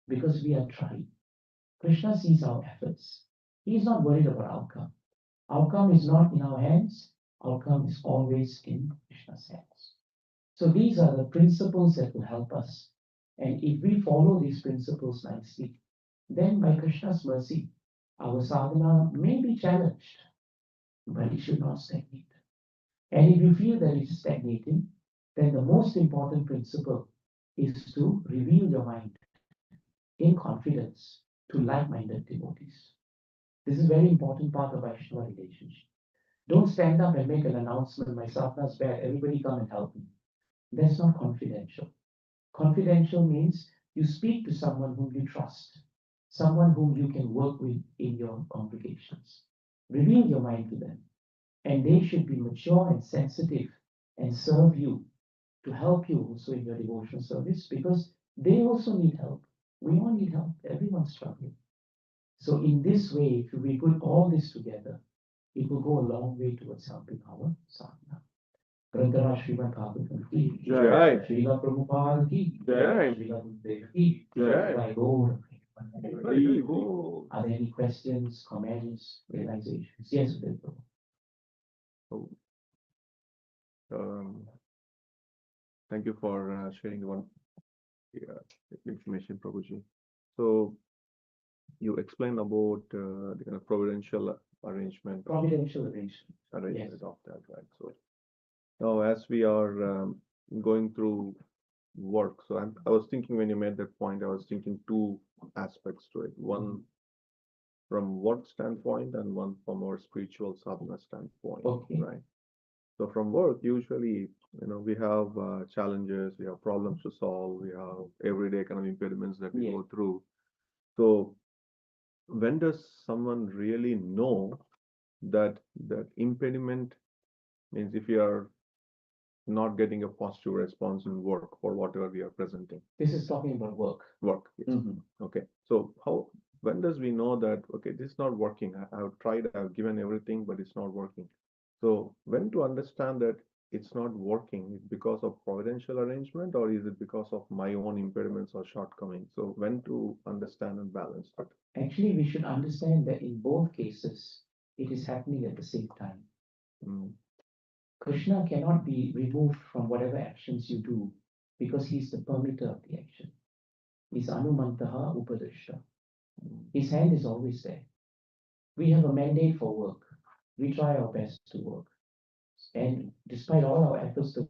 because we are trying. Krishna sees our efforts. He is not worried about outcome. Outcome is not in our hands. Outcome is always in Krishna's hands. So these are the principles that will help us. And if we follow these principles nicely, then by Krishna's mercy, our sadhana may be challenged, but it should not stagnate. And if you feel that it is stagnating, then the most important principle is to reveal your mind in confidence to like-minded devotees. This is a very important part of Vaishnava relationship. Don't stand up and make an announcement, my sadhana is bad, everybody come and help me. That's not confidential. Confidential means you speak to someone whom you trust, someone whom you can work with in your congregations. Reveal your mind to them. And they should be mature and sensitive and serve you to help you also in your devotional service because they also need help. We all need help. Everyone's struggling. So in this way, if we put all this together, it will go a long way towards helping our sadhana. Grantara Srimad Bhagavatam ki Jai, Srila Prabhupada ki Jai, Srila Gurudev ki Jai. Are there any questions, comments, realizations? Yes, Gurudev. Oh, thank you for sharing the information, Prabhuji. So you explained about the kind of providential arrangement. Yes. Of that, right? So now, as we are going through work, so I was thinking when you made that point, I was thinking two aspects to it. One from work standpoint and one from our spiritual sadhana standpoint, Okay. right? So from work, usually, we have challenges, we have problems to solve, we have everyday kind of impediments that we go through. So when does someone really know that impediment means if you are not getting a positive response in work for whatever we are presenting? This is talking about work. Work, yes. Okay. So when does we know that, okay, this is not working? I've tried, I've given everything, but it's not working. So when to understand that it's not working because of providential arrangement, or is it because of my own impediments or shortcomings? So when to understand and balance that? Actually, we should understand that in both cases, it is happening at the same time. Krishna cannot be removed from whatever actions you do because he's the permitter of the action. He's Anumantaha Upadrishta. His hand is always there. We have a mandate for work. We try our best to work. And despite all our efforts to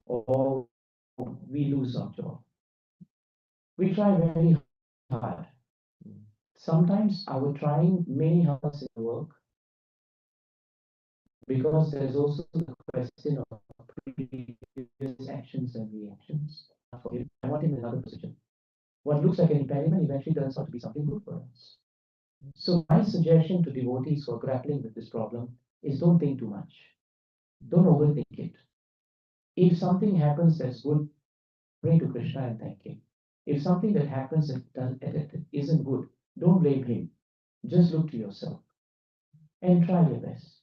or we lose our job. We try very hard. Sometimes I would try many hours in work because there's also the question of previous actions and reactions. For him, I want him in another position. What looks like an impediment eventually turns out to be something good for us. So my suggestion to devotees who are grappling with this problem is don't think too much. Don't overthink it. If something happens that's good, pray to Krishna and thank him. If something that happens that isn't good, don't blame him. Just look to yourself and try your best.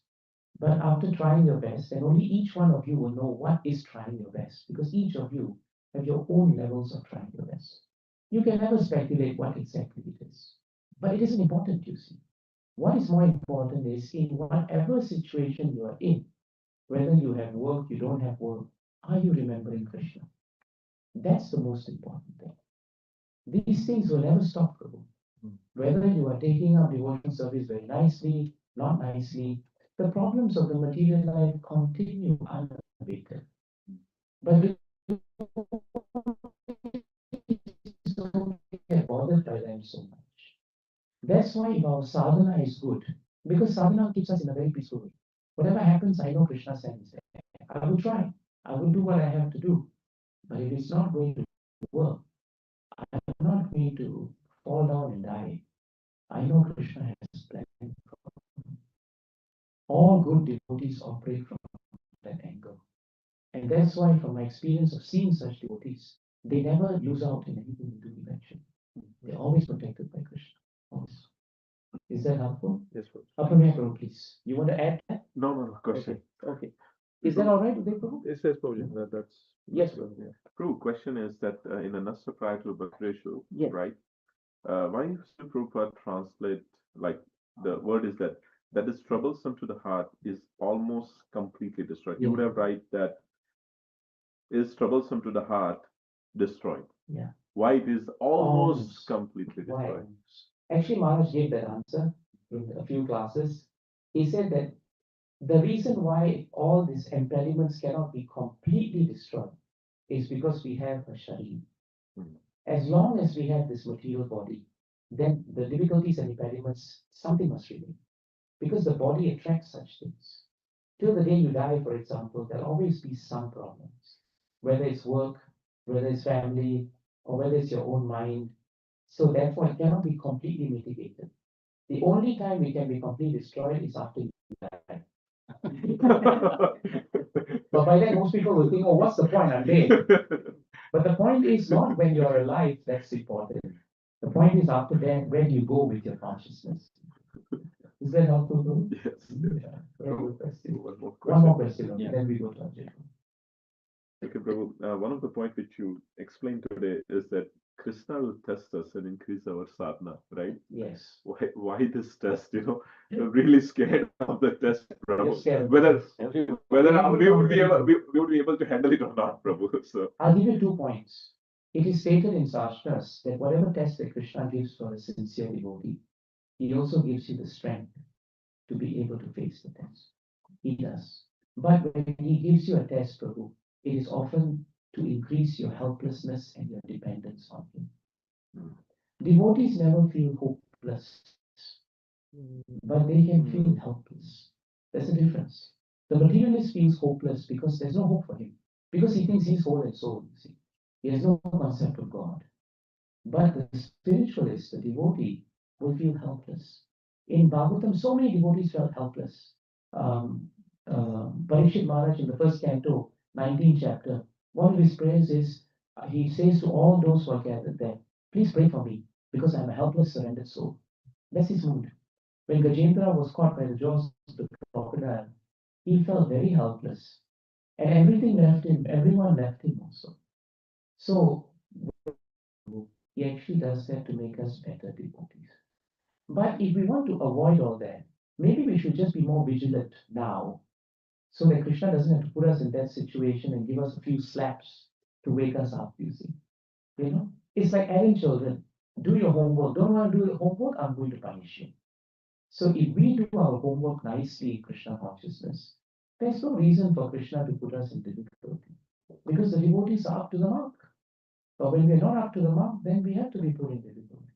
But after trying your best, then only each one of you will know what is trying your best, because each of you have your own levels of trying your best. You can never speculate what exactly it is. But it isn't important, you see. What is more important is in whatever situation you are in, whether you have work, you don't have work, are you remembering Krishna? That's the most important thing. These things will never stop, Prabhu. Whether you are taking up devotional service very nicely, not nicely, the problems of the material life continue unabated. But don't get bothered by them so much. That's why our sadhana is good, because sadhana keeps us in a very peaceful way. Whatever happens, I know Krishna's hand is there. I will try. I will do what I have to do. But if it's not going to work, I'm not going to fall down and die. I know Krishna has planned. All good devotees operate from that angle. And that's why, from my experience of seeing such devotees, they never lose out in anything they do eventually. They're always protected by Krishna. Always. Is that helpful? Yes, sir. Apramaya Prabhu, please. You want to add that? No, question. Okay. Is that all right, Uday Prabhu? It says, Prabhuji, that's Yes. yeah. True. Question is that in the Nasta Prayatma Bhakti, Yes. right? Why still Prabhupada translate like the word is that is troublesome to the heart is almost completely destroyed. You would have write that is troublesome to the heart destroyed. Yeah. Why it is almost completely Why? destroyed. Actually, Maharaj gave that answer in a few classes. He said that the reason why all these impediments cannot be completely destroyed is because we have a sharir. As long as we have this material body, then the difficulties and impediments, something must remain. Because the body attracts such things. Till the day you die, for example, there'll always be some problems. Whether it's work, whether it's family, or whether it's your own mind. So therefore, it cannot be completely mitigated. The only time we can be completely destroyed is after you die. But by then, most people will think, oh, what's the point? I'm dead. But the point is not when you're alive, that's important. The point is after that, where do you go with your consciousness? Is that helpful, bro? Yes. Yeah. Very good question. One more question. One more question, okay? Then we go to Ajay. Okay, Prabhu. One of the points which you explained today is that Krishna will test us and increase our sadhana, right? Yes. Why this test? I'm really scared of the test, Prabhu. Scared of Whether the we would be able to handle it or not, Prabhu. So I'll give you 2 points. It is stated in Shastras that whatever test that Krishna gives for a sincere devotee, he also gives you the strength to be able to face the test. He does. But when he gives you a test, Prabhu, it is often to increase your helplessness and your dependence on him. Devotees never feel hopeless, but they can feel helpless. There's a difference. The materialist feels hopeless because there's no hope for him, because he thinks he's whole and soul, you see. He has no concept of God. But the spiritualist, the devotee, will feel helpless. In Bhagavatam, so many devotees felt helpless. Parikshit Maharaj in the first canto, 19th chapter, one of his prayers is, he says to all those who are gathered there, please pray for me, because I'm a helpless, surrendered soul. That's his mood. When Gajendra was caught by the jaws of the crocodile, he felt very helpless. And everything left him, everyone left him also. So, he actually does that to make us better devotees. But if we want to avoid all that, maybe we should just be more vigilant now, so that Krishna doesn't have to put us in that situation and give us a few slaps to wake us up, you see. It's like telling children, do your homework. Don't want to do your homework, I'm going to punish you. So if we do our homework nicely in Krishna consciousness, there's no reason for Krishna to put us in difficulty. Because the devotees are up to the mark. But when we're not up to the mark, then we have to be put in difficulties.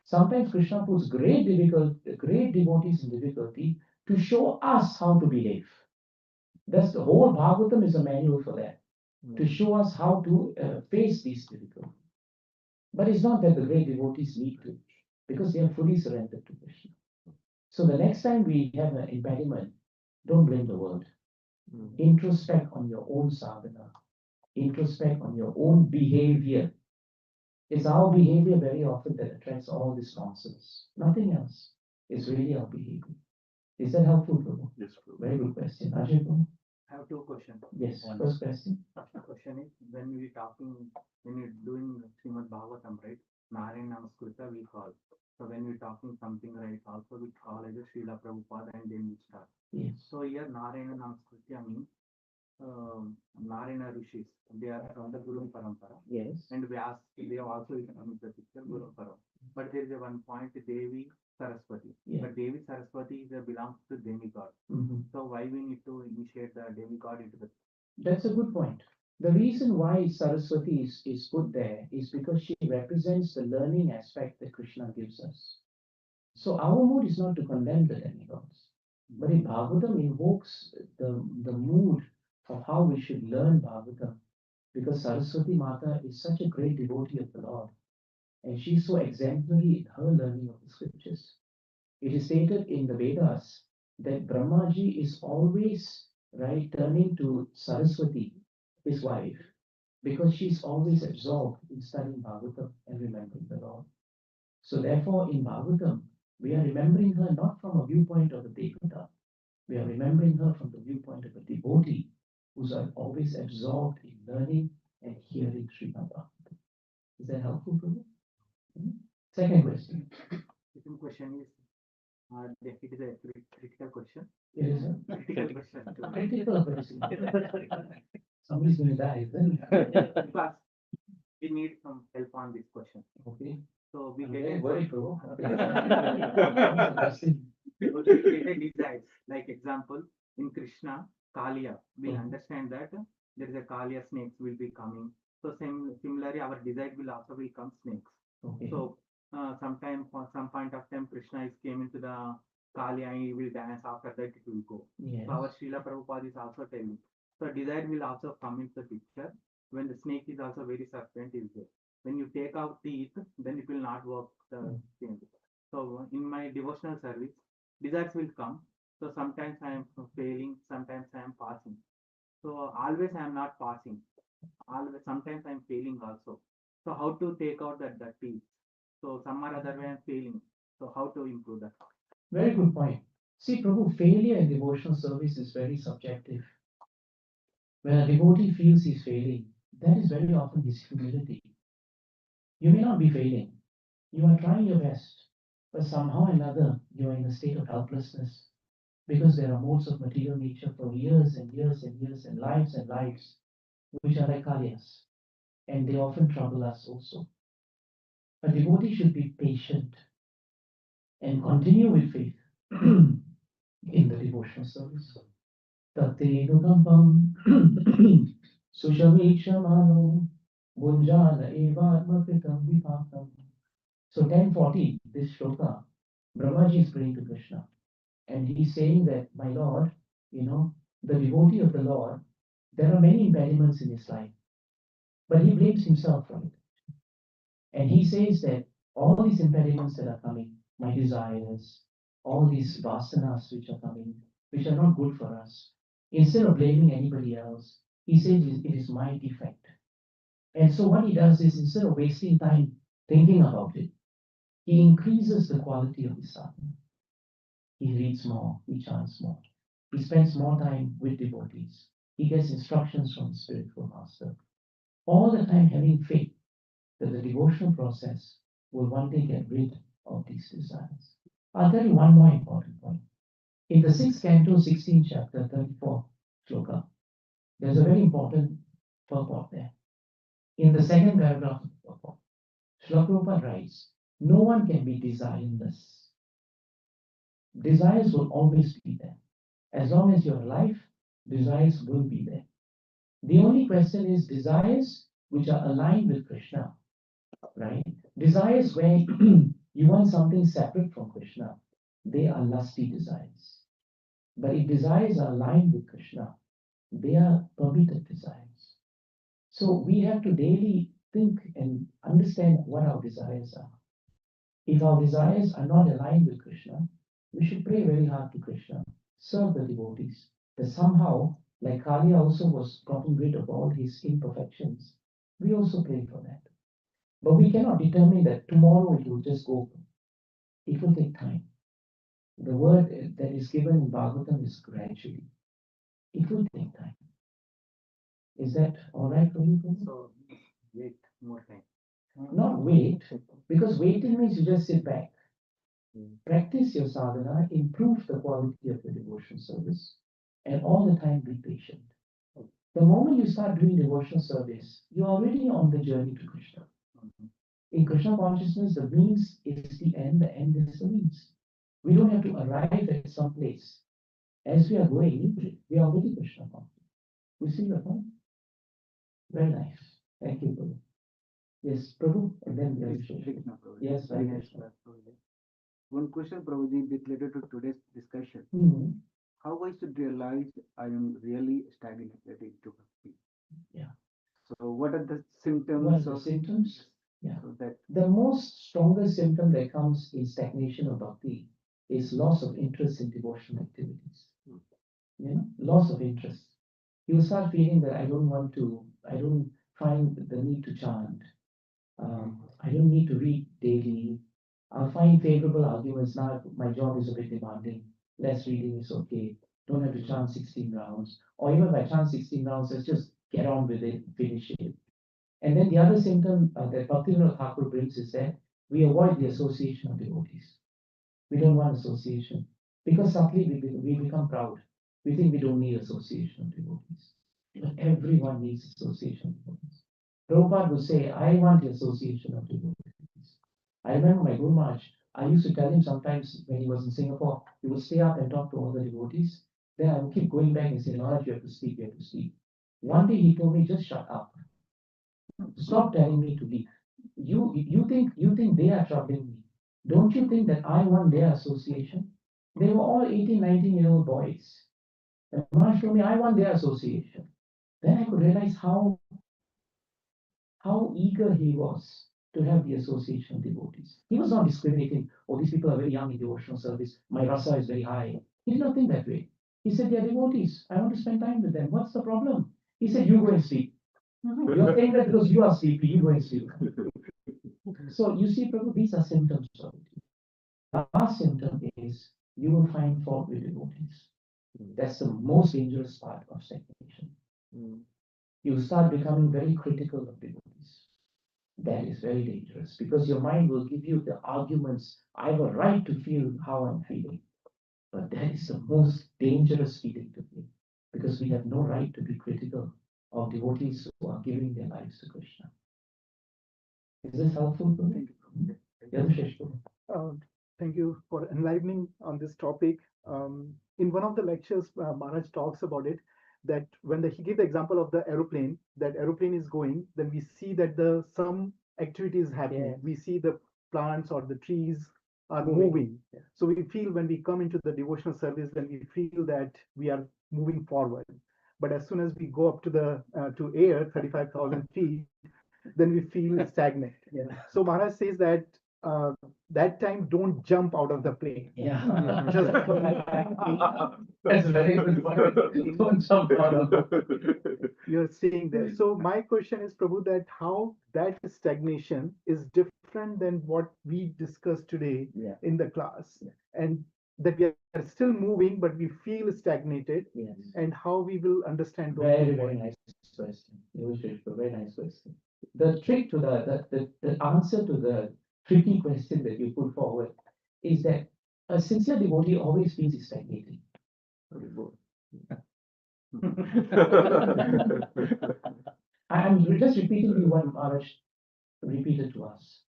Sometimes Krishna puts great devotees in difficulty to show us how to behave. That's the whole Bhagavatam is a manual for that, to show us how to face these difficulties. But it's not that the great devotees need to, because they are fully surrendered to Krishna. So the next time we have an impediment, don't blame the world. Introspect on your own sadhana. Introspect on your own behavior. It's our behavior very often that attracts all this nonsense. Nothing else. It's really our behavior. Is that helpful, Prabhu? Yes, Prabhu. Very good question. Ajay, Prabhu? I have two questions. Yes, One. first question. First question is when you're doing Srimad Bhagavatam, right? Narayana Namaskritta we call. So when we're talking something right, also we call as a Srila Prabhupada and then we start. Yes. So here Narayana Namaskritta means Narayana Rishis. They are from the Guru Parampara. Yes. And Vyas, they have also come the picture Guru Parampara. But there is a one point Devi Saraswati. Yeah. But Devi Saraswati belongs to demigod. So why we need to initiate the demigod into the... That's a good point. The reason why Saraswati is put there is because she represents the learning aspect that Krishna gives us. So our mood is not to condemn the demigods, but in Bhagavatam invokes the mood of how we should learn Bhagavatam, because Saraswati Mata is such a great devotee of the Lord, and she's so exemplary in her learning of the scriptures. It is stated in the Vedas that Brahmaji is always turning to Saraswati, his wife, because she's always absorbed in studying Bhagavatam and remembering the Lord. So therefore, in Bhagavatam, we are remembering her not from a viewpoint of a devata. We are remembering her from the viewpoint of a devotee who's always absorbed in learning and hearing Srimad Bhagavatam. Is that helpful, Prabhu? Second question. Second question is, it is a critical question. It is a Critical question. critical question. Somebody's going to die, isn't it? Because we need some help on this question. Okay. So we I'm get very a worried, bro. desires. Like example, in Krishna, Kaliya, we understand that there is a Kaliya snakes will be coming. So similarly, our desire will also become snakes. Okay. So sometime for some point of time, Krishna is came into the Kaliya and he will dance. After that, it will go. Yes. So our Srila Prabhupada is also telling. So desire will also come into the picture when the snake is also very serpent is there. When you take out teeth, then it will not work the same. So in my devotional service, desires will come. So sometimes I am failing, sometimes I am passing. So always I am not passing. Always sometimes I am failing also. So how to take out that teeth? So some or other way I am failing. So how to improve that? Very good point. See, Prabhu, failure in devotional service is very subjective. When a devotee feels he's failing, that is very often his humility. You may not be failing. You are trying your best, but somehow or another you are in a state of helplessness because there are modes of material nature for years and years and years and lives, which are like kalyas, and they often trouble us also. A devotee should be patient and continue with faith in the devotional service. Tatenukambam Sushamikshamano Bunjana Evatmakritam Vipakam. So 1040, this shloka, Brahmaji is praying to Krishna. And he's saying that, my Lord, the devotee of the Lord, there are many impediments in his life. But he blames himself for it. And he says that all these impediments that are coming, my desires, all these vasanas which are coming, which are not good for us, instead of blaming anybody else, he says it is my defect. And so what he does is, instead of wasting time thinking about it, he increases the quality of his sadhana. He reads more, he chants more, he spends more time with devotees, he gets instructions from the spiritual master, all the time having faith that the devotional process will one day get rid of these desires. I'll tell you one more important point. In the 6th canto, 16th chapter, 34th shloka, there's a very important purport there. In the second paragraph of the purport, Srila Prabhupada writes, no one can be desireless. Desires will always be there. As long as you're alive, desires will be there. The only question is desires which are aligned with Krishna, right? Desires where You want something separate from Krishna, they are lusty desires. But if desires are aligned with Krishna, they are permitted desires. So we have to daily think and understand what our desires are. If our desires are not aligned with Krishna, we should pray very hard to Krishna, serve the devotees. That somehow, like Kali also was gotten rid of all his imperfections, we also pray for that. But we cannot determine that tomorrow it will just go. It will take time. The word that is given in Bhagavatam is gradually. It will take time. Is that all right for you? So wait more time. Not wait, because waiting means you just sit back. Practice your sadhana, improve the quality of your devotional service, and all the time be patient. The moment you start doing devotional service, you're already on the journey to Krishna. In Krishna consciousness, the means is the end is the means. We don't have to arrive at some place. As we are going, we are already Krishna conscious. You see the point? Very nice. Thank you, Prabhu. Yes, Prabhu, and then we are Yes, very nice. One question, Prabhuji, bit related to today's discussion. Mhm. How I should realize I am really stagnated into bhakti? Yeah. So what are the What symptoms are the of symptoms? Yeah. so that The most strongest symptom that comes in stagnation of bhakti is loss of interest in devotional activities. You know, loss of interest. You start feeling that I don't find the need to chant. I don't need to read daily. I'll find favorable arguments now. My job is a bit demanding. Less reading is okay. Don't have to chant 16 rounds. Or even if I chant 16 rounds, let's just get on with it, finish it. And then the other symptom that Bhaktivinoda Thakur brings is that we avoid the association of devotees. We don't want association. Because subtly we become proud. We think we don't need association of devotees. But everyone needs association of devotees. Prabhupada would say, I want the association of devotees. I remember my Guru Maharaj, I used to tell him sometimes when he was in Singapore, he would stay up and talk to all the devotees. Then I would keep going back and say, Maharaj, you have to sleep, you have to sleep. One day he told me, just shut up. Stop telling me to leave. You think they are troubling me. Don't you think that I want their association? They were all 18, 19-year-old boys. And Maharaj told me, I want their association. Then I could realize how eager he was to have the association of devotees. He was not discriminating, oh, these people are very young in devotional service, my rasa is very high. He did not think that way. He said, they are devotees. I want to spend time with them. What's the problem? He said, you go and sleep. You're saying that because you are sleepy, you go and sleep. So you see, Prabhu, these are symptoms of it. The last symptom is you will find fault with devotees. That's the most dangerous part of stagnation. You start becoming very critical of devotees. That is very dangerous because your mind will give you the arguments. I have a right to feel how I'm feeling. But that is the most dangerous feeling to feel because we have no right to be critical of devotees who are giving their lives to Krishna. Is this helpful? Thank you. Thank you for enlightening on this topic. In one of the lectures, Maharaj talks about it, that when he gave the example of the aeroplane, that aeroplane is going, then we see that some activity is happening. Yeah. We see the plants or the trees are moving. Yeah. So we feel when we come into the devotional service, then we feel that we are moving forward. But as soon as we go up to the to air, 35,000 feet, then we feel stagnant. Yeah. So Maharaj says that that time don't jump out of the plane. Yeah. Just That's very good point. Don't jump out of the you're saying there. So my question is, Prabhu, that how that stagnation is different than what we discussed today Yeah. in the class, Yeah. and that we are still moving, but we feel stagnated, Yes. and how we will understand those Very, two very points. nice question. Very nice question. The trick to the answer to the tricky question that you put forward is that a sincere devotee always feels he's stagnating. I'm just repeating you what Maharaj repeated to us.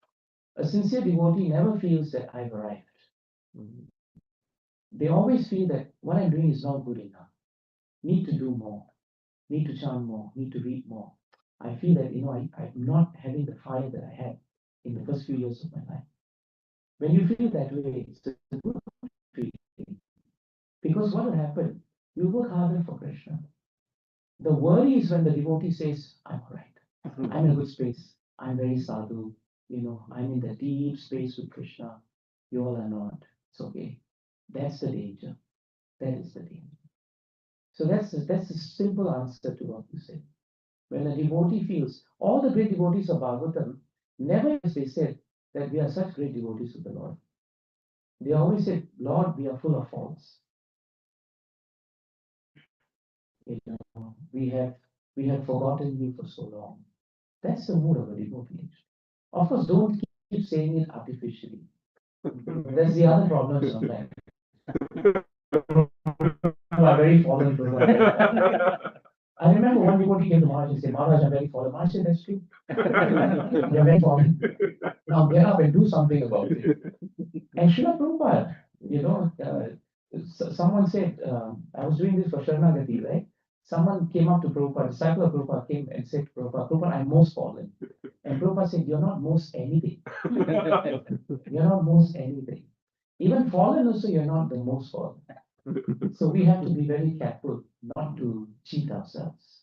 A sincere devotee never feels that I've arrived. They always feel that what I'm doing is not good enough. Need to do more. Need to chant more. Need to read more. I feel that I'm not having the fire that I had in the first few years of my life. When you feel that way, it's a good feeling. Because what will happen? You work harder for Krishna. The worry is when the devotee says, I'm all right. I'm in a good space. I'm very sadhu. I'm in the deep space with Krishna. You all are not. It's okay. That's the danger. That is the danger. So that's a simple answer to what you said. When a devotee feels, all the great devotees of Bhagavatam, never as they said that we are such great devotees of the Lord. They always said, Lord, we are full of faults. We have forgotten you for so long. That's the mood of a devotee. Of course, don't keep saying it artificially. That's the other problem sometimes. I'm very fallen. I remember one devotee came to Maharaj and said, Maharaj, I'm very fallen. Maharaj said, that's true. You're very fallen. Now get up and do something about it. And Srila Prabhupada, someone said, I was doing this for Sharanagati, right? Someone came up to Prabhupada, a disciple of Prabhupada came and said to Prabhupada, Prabhupada, I'm most fallen. And Prabhupada said, you're not most anything. You're not most anything. Even fallen also, you're not the most fallen. So we have to be very careful not to cheat ourselves.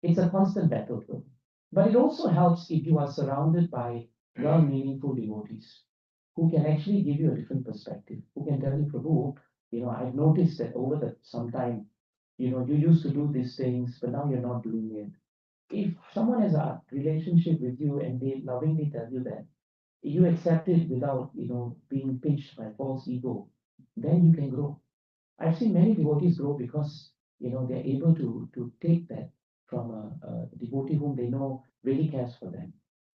It's a constant battle, though. But it also helps if you are surrounded by well-meaningful devotees who can actually give you a different perspective, who can tell you, Prabhu, I've noticed that over some time, you used to do these things, but now you're not doing it. If someone has a relationship with you and they lovingly tell you that, you accept it without, being pinched by false ego, then you can grow. I've seen many devotees grow because, they're able to take that from a devotee whom they know really cares for them.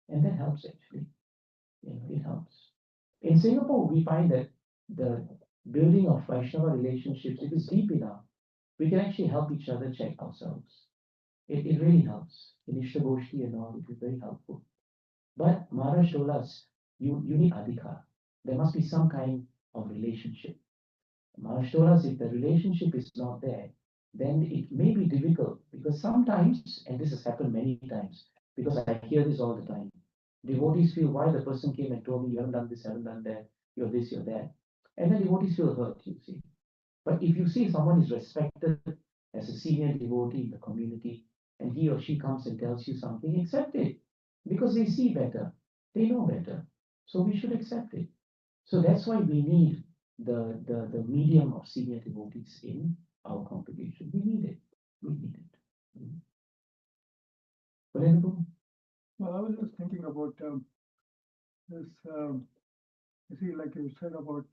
And that helps actually. It helps. In Singapore, we find that the building of Vaishnava relationships, if it's deep enough, we can actually help each other check ourselves. It really helps. In Ishtagoshti and all, it is very helpful. But Maharaj told us, you need adhikar. There must be some kind of relationship. Maharaj told us if the relationship is not there, then it may be difficult because sometimes, and this has happened many times, because I hear this all the time, devotees feel why the person came and told me you haven't done this, haven't done that, you're this, you're that. And then devotees feel hurt, you see. But if you see someone is respected as a senior devotee in the community, and he or she comes and tells you something, accept it. Because they see better, they know better. So we should accept it. So that's why we need the medium of senior devotees in our congregation. We need it. We need it. Well, I was just thinking about this. You see, like you said about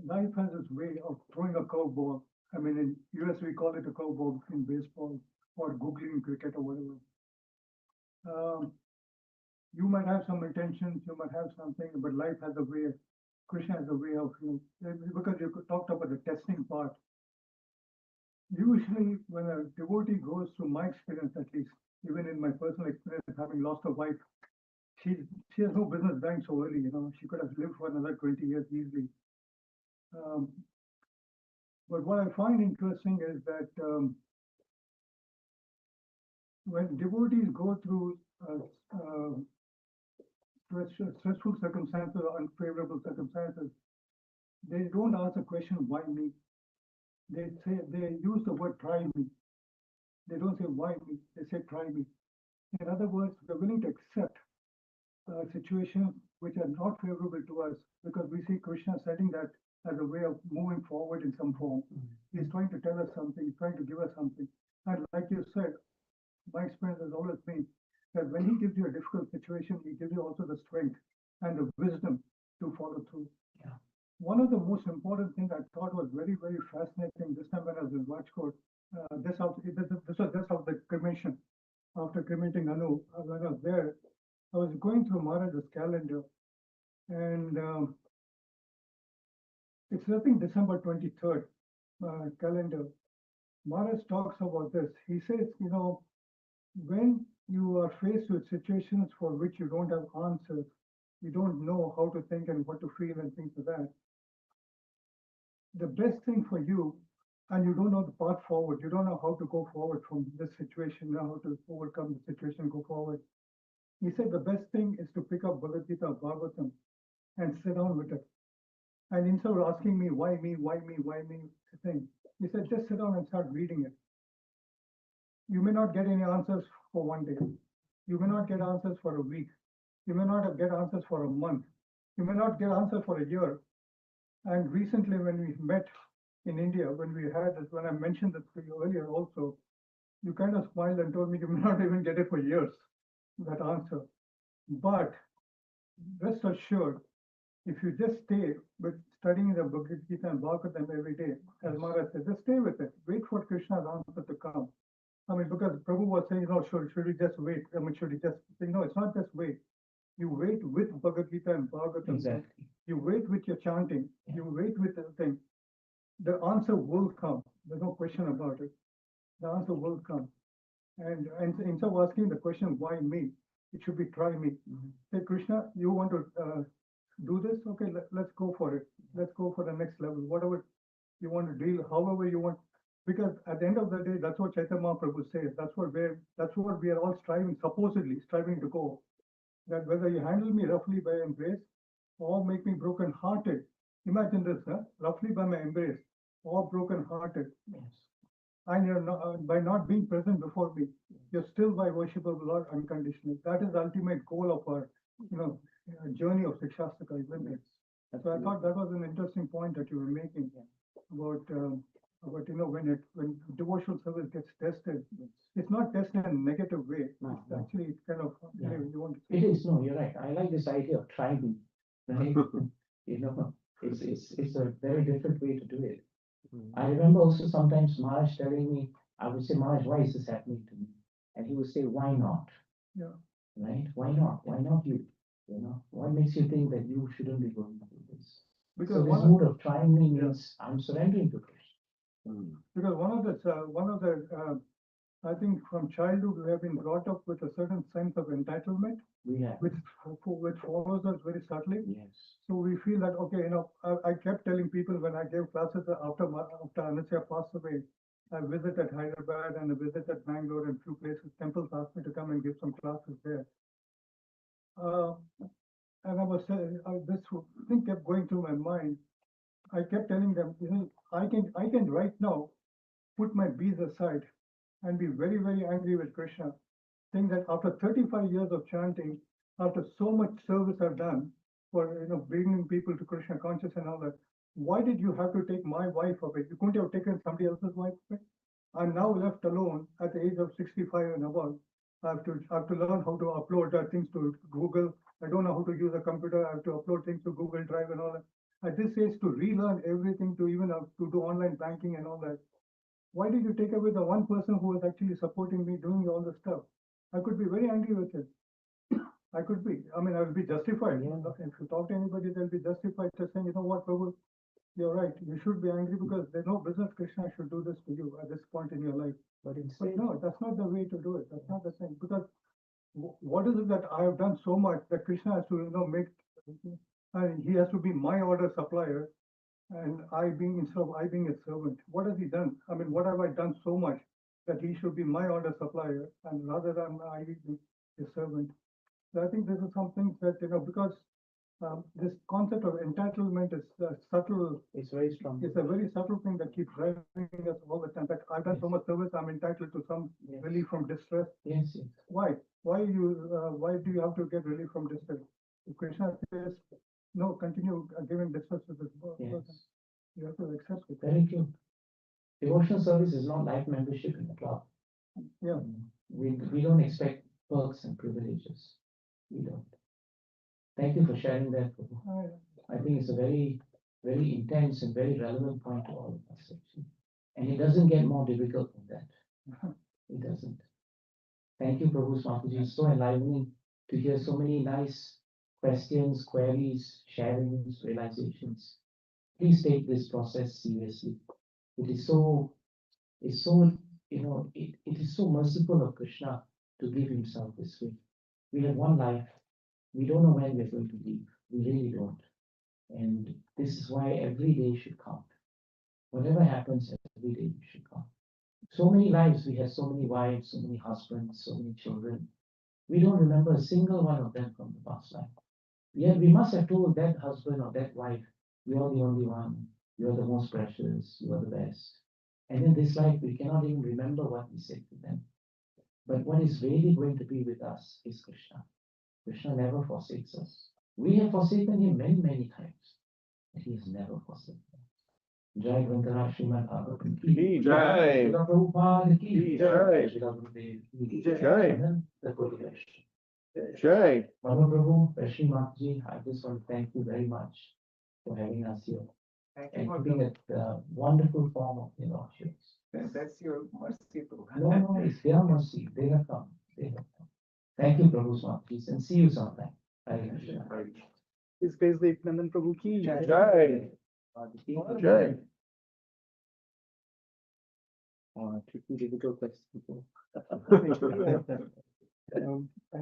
life has its way of throwing a curveball. I mean, in US we call it a curveball in baseball or googling cricket or whatever. You might have some intentions, you might have something, but life has a way. Krishna has a way of because you talked about the testing part. Usually, when a devotee goes through my experience, at least, even in my personal experience, having lost a wife, she has no business dying so early. She could have lived for another 20 years easily. But what I find interesting is that when devotees go through stressful circumstances or unfavorable circumstances, they don't ask the question, why me? They use the word try me. They don't say why me, they say try me. In other words, they're willing to accept situations which are not favorable to us because we see Krishna setting that as a way of moving forward in some form. He's trying to tell us something, he's trying to give us something. And like you said, my experience has always been that when he gives you a difficult situation, he gives you also the strength and the wisdom to follow through. Yeah. One of the most important things I thought was very, very fascinating this time when I was in Rajkot, this was just after the cremation. After cremating Anu, when I was there, I was going through Maharaj's calendar, and it's nothing December 23rd calendar. Maharaj talks about this. He says, when you are faced with situations for which you don't have answers, you don't know how to think and what to feel and things like that, the best thing for you, and you don't know the path forward, you don't know how to go forward from this situation, how to overcome the situation, go forward. He said the best thing is to pick up Bhagavad Gita, Bhagavatam, and sit down with it. And instead of asking me, why me, thing, he said, just sit down and start reading it. You may not get any answers for one day. You may not get answers for a week. You may not get answers for a month. You may not get answers for a year. And recently, when we met in India, when I mentioned this to you earlier also, you kind of smiled and told me you may not even get it for years, that answer. But rest assured, if you just stay with studying the Bhagavad Gita and Bhagavatam every day, as Maharaj said, just stay with it. Wait for Krishna's answer to come. I mean, because Prabhu was saying, should we just wait? I mean, should we just say, no, it's not just wait. You wait with Bhagavad Gita and Bhagavatam. Exactly. You wait with your chanting. Yeah. You wait with the thing. The answer will come. There's no question about it. The answer will come. And instead of asking the question, why me? It should be try me. Say, Krishna, you want to do this? Okay, let's go for it. Let's go for the next level. Whatever you want to deal, however you want. Because at the end of the day, that's what Chaitanya Mahaprabhu says. That's what we are all supposedly striving to go. That whether you handle me roughly by embrace or make me broken hearted. Imagine this, roughly by my embrace or broken hearted. Yes. And you're not, by not being present before me, you're still by worship of the Lord unconditionally. That is the ultimate goal of our, journey of Sikshastika, isn't it? So I thought that was an interesting point that you were making about when devotional service gets tested, it's not tested in a negative way. No, It's actually kind of you want to say. It is, no, you're right. I like this idea of tribing, right? It's a very different way to do it. I remember also sometimes Maharaj telling me, I would say, Maharaj, why is this happening to me? And he would say, why not? Yeah. Right? Why not? Why not you? What makes you think that you shouldn't be going through this? Because so this mood of trying me means I'm surrendering to Krishna. Because one of the I think from childhood we have been brought up with a certain sense of entitlement, which follows us very subtly. Yes. So we feel that I kept telling people when I gave classes after Anusya passed away, I visited Hyderabad and I visited Bangalore and few places. Temples asked me to come and give some classes there. And I was this thing kept going through my mind. I kept telling them, I can right now put my bees aside and be very, very angry with Krishna, saying that after 35 years of chanting, after so much service I've done for bringing people to Krishna conscious and all that, why did you have to take my wife away? You couldn't have taken somebody else's wife away? I'm now left alone at the age of 65 and above. I have to learn how to upload things to Google. I don't know how to use a computer. I have to upload things to Google Drive and all that. At this age, to relearn everything, to even to do online banking and all that. Why did you take away the one person who was actually supporting me doing all the stuff? I could be very angry with it. I could be. I mean, I will be justified. Yeah. If you talk to anybody, they'll be justified to saying, you know what, Prabhu, you're right. You should be angry because there's no business Krishna should do this to you at this point in your life. But no, that's not the way to do it. That's not the thing. Because what is it that I have done so much that Krishna has to, make, and he has to be my order supplier, and instead of I being a servant. What has he done? I mean, what have I done so much that he should be my order supplier, and rather than I be a servant? So I think this is something that because this concept of entitlement is subtle. It's very strong. It's a very subtle thing that keeps driving us all the time. That I've done so much service, I'm entitled to some relief from distress. Yes. Why? Why do you have to get relief from distress? If Krishna says, no, continue giving distress to this person. You have to accept it. Very true. Devotional service is not like membership in a club. Yeah. We don't expect perks and privileges. We don't. Thank you for sharing that. I think it's a very, very intense and very relevant point to all of us, actually. And it doesn't get more difficult than that. It doesn't. Thank you, Prabhu Swamiji. It's so enlivening to hear so many nice questions, queries, sharings, realizations. Please take this process seriously. It is so, it is so merciful of Krishna to give himself this way. We have one life. We don't know when we're going to leave. We really don't. And this is why every day should count. Whatever happens, every day should count. So many lives, we have so many wives, so many husbands, so many children. We don't remember a single one of them from the past life. Yet we must have told that husband or that wife, you are the only one, you are the most precious, you are the best. And in this life, we cannot even remember what we said to them. But what is really going to be with us is Krishna. Krishna never forsakes us. We have forsaken him many, many times, but he has never forsaken us. Jai Grantara Srimad Bhagavatam ki Jai. Srila Prabhupada ki Jai. Srila Gurudev ki Jai. The Guru Vaishnava. Jai. Manu Prabhu, Rashmi Mataji, I just want to thank you very much for having us here and putting that wonderful form of emotions. That's your mercy too. No, no, it's their mercy. They have come. They have come. Thank you, Prabhu Swami, and see you sometime. Hare Krishna. His Grace Devakinandan Prabhu ki jai. Jai. Jai. Tricky, difficult question.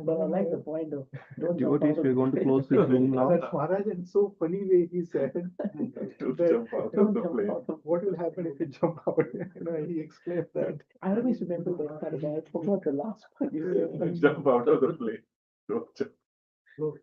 But I like the point of don't jump Devotees, out we're of going to the close this room now. That Maharaj in so funny way he said Don't that jump out of don't the jump plane. out of- what will happen if you jump out? He explained that. I always remember that part, but I forgot the last part you said. Jump out of the plane. Don't jump. So,